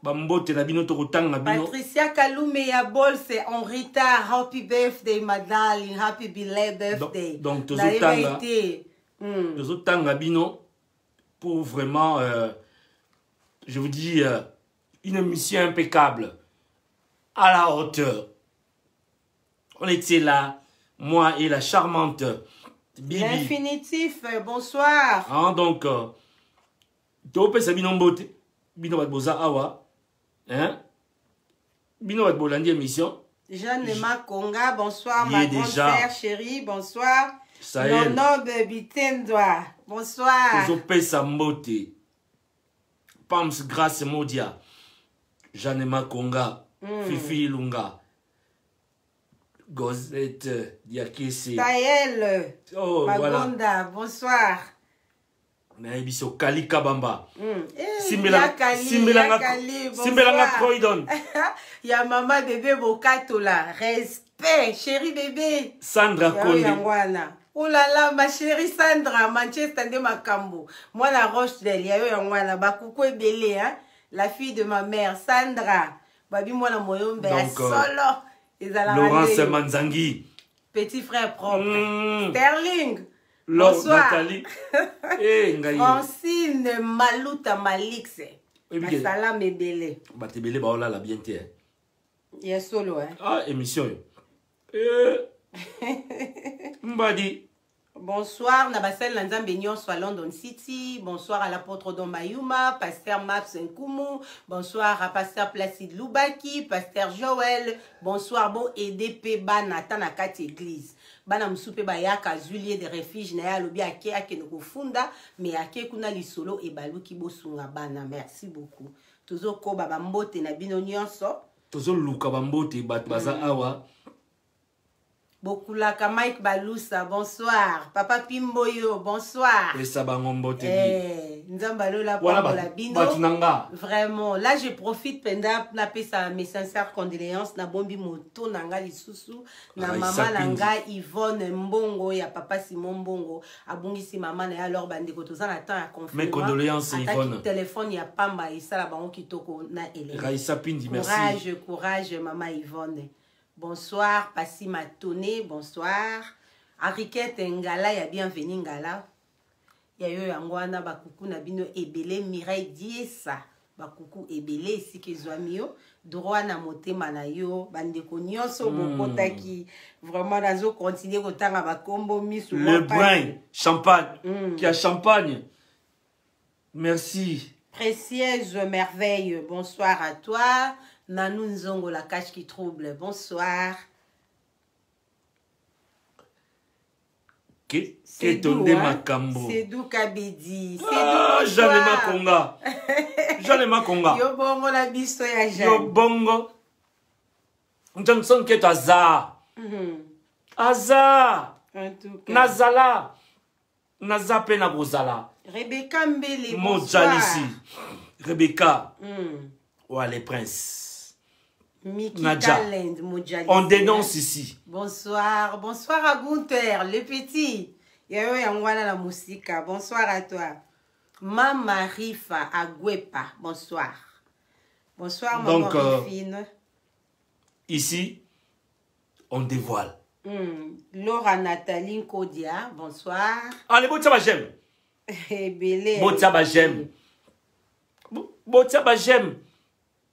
[SPEAKER 2] bambote na bino to kotanga bino
[SPEAKER 1] Patricia Kalume ya bol c'est en retard happy birthday madame happy belated birthday
[SPEAKER 2] donc tozotanga bino pour vraiment je vous dis une mission impeccable à la hauteur on était là moi et la charmante Bibi
[SPEAKER 1] l'infinitif bonsoir
[SPEAKER 2] donc topesa bino mbote bino bat boza awa hein bino bat bolandi émission
[SPEAKER 1] Jeanne Makonga bonsoir ma grande sœur chérie bonsoir non baby tendwa bonsoir
[SPEAKER 2] topesa mbote Pams Grâce Modia Jeanne Makonga Fifi Lunga Gozette Diakese
[SPEAKER 1] Taël
[SPEAKER 2] Magonda
[SPEAKER 1] voilà. Bonsoir
[SPEAKER 2] na ebiso Kali Kabamba
[SPEAKER 1] Simbelanga
[SPEAKER 2] Croydon
[SPEAKER 1] ya mama bébé Bokato là respect chérie bébé
[SPEAKER 2] Sandra Konde
[SPEAKER 1] oh là là ma chérie Sandra Manchester de Makambo moi la Rochdale ya yo yangwana bakuku ebele hein la fille de ma mère Sandra babi moi la moyombe solo
[SPEAKER 2] Laurence Manzangi
[SPEAKER 1] petit frère propre Sterling
[SPEAKER 2] bonsoir Nathalie
[SPEAKER 1] Francine Maluta Malix salam ebele
[SPEAKER 2] batebele baola la bien te
[SPEAKER 1] ya solo hein
[SPEAKER 2] émission mbadi
[SPEAKER 1] bonsoir Nabasel Lanzambe nyonso à London City. Bonsoir à l'apôtre Don Mayuma, pasteur Max Nkumu. Bonsoir à pasteur Placide Loubaki, pasteur Joël. Bonsoir bon EDP Banata na kati église. Bana msupe bayaka zulier de refuge na ya lobi ake no funda mais ake kuna lisolo e baluki bosunga bana. Merci beaucoup. Tozo ko baba mbote na bino nyonso.
[SPEAKER 2] Tozo luka bambote bat baza awa.
[SPEAKER 1] Bokulaka Mike Balousa, bonsoir. Papa Pimboyo, bonsoir.
[SPEAKER 2] Et ça, Bangombo,
[SPEAKER 1] Nzambalola,
[SPEAKER 2] voilà,
[SPEAKER 1] Bino. Vraiment, là je profite pendant mes sincères condoléances na bombi moto nanga lisusu na maman nanga Yvonne Mbongo ya papa Simon Mbongo abungisi maman na alors bandeko toza na temps ya confinement.
[SPEAKER 2] Mes condoléances Yvonne.
[SPEAKER 1] Téléphone ya pamba isala bango kitoko na ele.
[SPEAKER 2] Raissa Pindi, merci.
[SPEAKER 1] Courage maman Yvonne. Bonsoir Passi Matoné, bonsoir. Ariquette Ngala ya bienvenue Ngala. Ya yo yangwana bakuku na bino ebele Mireille Diesa. Bakuku ebele esi kezwami yo droit na motema na yo bandeko nyonso bokotaki vraiment nazo continuer kotanga bakombo misu
[SPEAKER 2] le brin champagne qui a champagne merci
[SPEAKER 1] précieuse merveille bonsoir à toi Nanou Nzongo la cache qui trouble bonsoir
[SPEAKER 2] c'est Tonde Makambo
[SPEAKER 1] c'est d'où Kabedi
[SPEAKER 2] c'est d'où Makonga Jeanne Makonga
[SPEAKER 1] yo bongo la biso ya Jeanne
[SPEAKER 2] yo bongo Johnson Keto Aza Aza Nazala Naza pena bozala
[SPEAKER 1] Rebecca Mbele
[SPEAKER 2] Mojalisi Rebecca ouais les princes Nadia on dénonce ici
[SPEAKER 1] bonsoir bonsoir à Gunther le petit yayo yangwana la musika bonsoir à toi Maman Rifa Agwepa, bonsoir. Bonsoir, maman Rifine.
[SPEAKER 2] Ici, on dévoile.
[SPEAKER 1] Laura Nathalie Kodia, bonsoir.
[SPEAKER 2] Allez, Botia j'aime. Botia j'aime. Botia j'aime.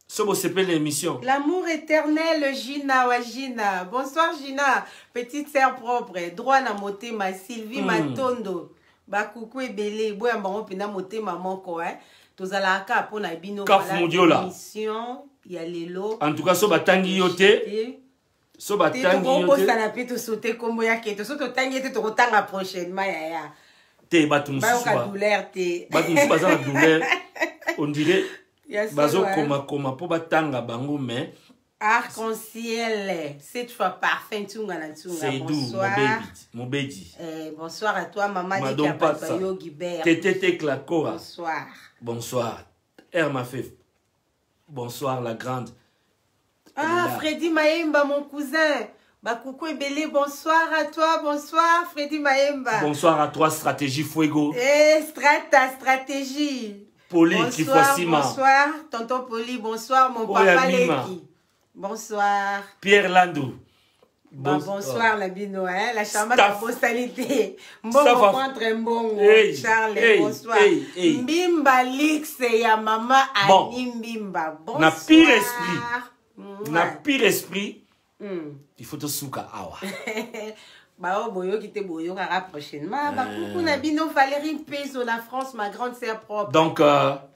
[SPEAKER 2] Ce beau s'appelle l'émission.
[SPEAKER 1] L'amour éternel, Gina Wajina. Bonsoir, Gina. Petite sœur propre. Droit na motema, Sylvie Matondo. Bakuku ebele boya mbango pena motema moko tozalaka pona bino
[SPEAKER 2] voilà
[SPEAKER 1] mission ya lelo
[SPEAKER 2] en tout cas so batangi yote so batangi yote
[SPEAKER 1] na pito sauter kombo ya keto so to tangi te to kotanga prochainement ya
[SPEAKER 2] te batumsuba
[SPEAKER 1] ba douleur te
[SPEAKER 2] batumsuba za douleur on dirait bazo koma po batanga bango mais
[SPEAKER 1] arc-en-ciel, cette fois parfum,
[SPEAKER 2] c'est doux, mon baby.
[SPEAKER 1] Bonsoir à toi, maman
[SPEAKER 2] Madame
[SPEAKER 1] Papayo Guibert.
[SPEAKER 2] Tété Clacora.
[SPEAKER 1] Bonsoir.
[SPEAKER 2] Bonsoir. Herma Fef. Bonsoir, la grande.
[SPEAKER 1] Ah, Freddy Maemba, mon cousin. Bakoukou Ebele, bonsoir à toi, bonsoir, Freddy Maemba.
[SPEAKER 2] Bonsoir à toi, Stratégie Fuego.
[SPEAKER 1] Stratégie.
[SPEAKER 2] Poli, Kifosima.
[SPEAKER 1] Bonsoir, tonton Poli, bonsoir, mon papa Leki. Bonsoir.
[SPEAKER 2] Pierre Landou.
[SPEAKER 1] Bonsoir la bino, la chambre de postalité. Mbongo contre Mbongo. Charles, bonsoir. Mbimba Lix ya maman Annie Mbimba. Bonsoir.
[SPEAKER 2] Na pire esprit. Na pire esprit. Il faut te souka awa.
[SPEAKER 1] Bah boyo qui te boyo kara prochainement. Bah coucou na bino Valérie Peso la France, ma grande sœur propre.
[SPEAKER 2] Donc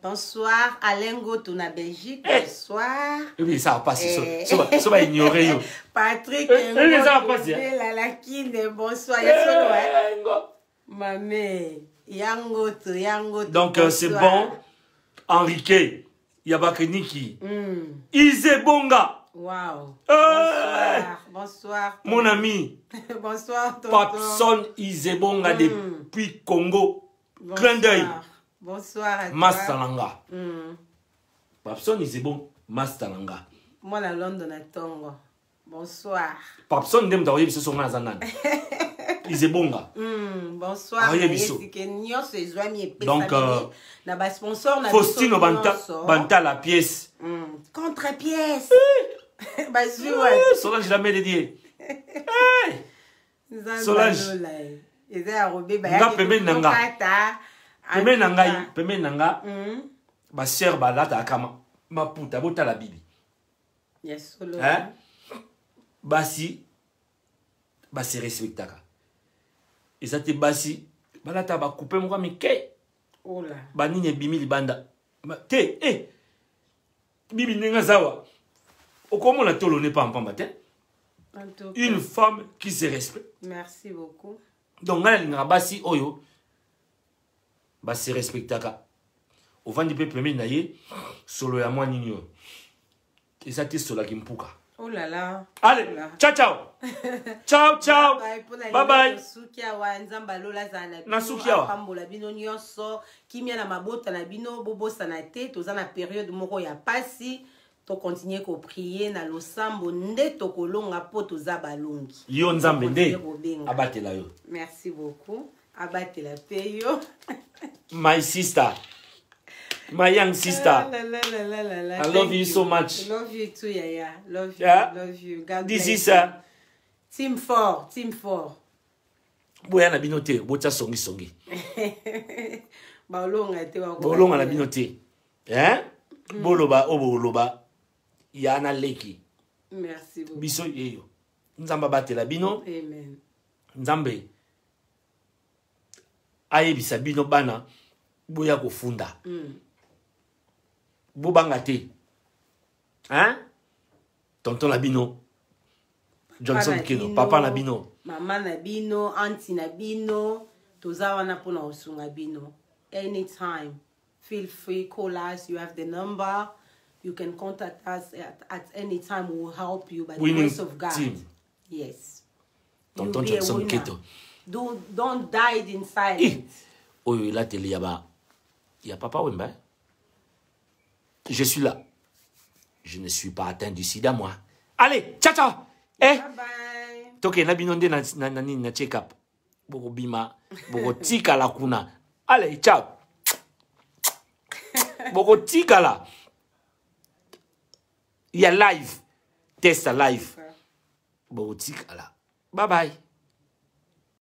[SPEAKER 1] bonsoir Alain Goto na Belgique. Bonsoir.
[SPEAKER 2] Oui, ça va passer. Ça va ignorer yo.
[SPEAKER 1] Patrick
[SPEAKER 2] ça va passer.
[SPEAKER 1] La Lakine, bonsoir. Yaso Mamé, Yangoto.
[SPEAKER 2] Donc c'est bon. Enrique, Yabakeniki. Izebonga.
[SPEAKER 1] Wow. Bonsoir.
[SPEAKER 2] Mon ami.
[SPEAKER 1] Bonsoir, tonton.
[SPEAKER 2] Papson Izebonga depuis Congo. Clin d'œil.
[SPEAKER 1] Bonsoir à toi.
[SPEAKER 2] Masalanga. Papson Izebong, Masalanga.
[SPEAKER 1] Moi, la London à Tongo. Bonsoir.
[SPEAKER 2] Papson Dem Daoye, ce sont Nazanan. Izebonga.
[SPEAKER 1] Bonsoir.
[SPEAKER 2] Donc,
[SPEAKER 1] Faustino
[SPEAKER 2] Banta la pièce.
[SPEAKER 1] Contre-pièce.
[SPEAKER 2] Solange jamais dédié. Solange. Nga peme nanga. Ba sœur balata akama. Ma puta bota la bibi.
[SPEAKER 1] Yes, solo.
[SPEAKER 2] Basi respectaka. Et ça te basi balata ba couper moi mike.
[SPEAKER 1] Oh là.
[SPEAKER 2] Ba nini bimi libanda. Te bibi nenga zawa. Comment la tolo n'est pas en pambatin? Une femme qui se respecte.
[SPEAKER 1] Merci beaucoup.
[SPEAKER 2] Donc, elle n'a pas si oyo. Bah, se respectaka. Au vent du peuple, naye, solo ya moi nino. Et ça, t'es solo qui m'pouka.
[SPEAKER 1] Oh là là.
[SPEAKER 2] Allez, ciao, ciao. Ciao, ciao. Bye bye.
[SPEAKER 1] Sukia wa nzamba lola zana.
[SPEAKER 2] Na sukia wa.
[SPEAKER 1] Pambola bino nyonso. Kimia na mabota na bino bobo sanate. Toza na période moko ya pasi. To continuer ko prier na losambo nde to kolonga po toza balongi.
[SPEAKER 2] Yo nzambe nde. Abatela yo.
[SPEAKER 1] Merci beaucoup. Abatela peyo.
[SPEAKER 2] My sister. My young sister. I love you so much.
[SPEAKER 1] Love you too, Yaya. Love you.
[SPEAKER 2] Yeah.
[SPEAKER 1] Love you. God
[SPEAKER 2] This
[SPEAKER 1] bless
[SPEAKER 2] is
[SPEAKER 1] you. Team 4. Team 4.
[SPEAKER 2] Boya na binote. Bocha songi songi.
[SPEAKER 1] Baolonga te wa.
[SPEAKER 2] Bolonga na binote. Boloba oboloba. Yana leki.
[SPEAKER 1] Merci beaucoup.
[SPEAKER 2] Biso yeyo. Nzamba batela bino.
[SPEAKER 1] Amen.
[SPEAKER 2] Nzambe. Ayebisa bino bana. Boya kofunda. Bobanga te. Tonton Labino. Johnson Keno. Papa Labino.
[SPEAKER 1] Maman Nabino. Auntie Nabino. Toza wana pona osunga bino. Anytime. Feel free. Call us. You have the number. You can contact us at any time. We will help you by the grace of God. Team. Yes.
[SPEAKER 2] Tonton Johnson Keto.
[SPEAKER 1] Don't die in silence.
[SPEAKER 2] Oh, là, t'es là-bas. Il y a Papa Wemba. Je suis là. Je ne suis pas atteint du sida, moi. Allez, ciao, ciao.
[SPEAKER 1] Bye bye.
[SPEAKER 2] Toke, na binonde na check-up. Boko bima. Boko tika la kuna. Allez, ciao. Boko tika la. Il y a live. Test live. Boko tika la. Bye bye.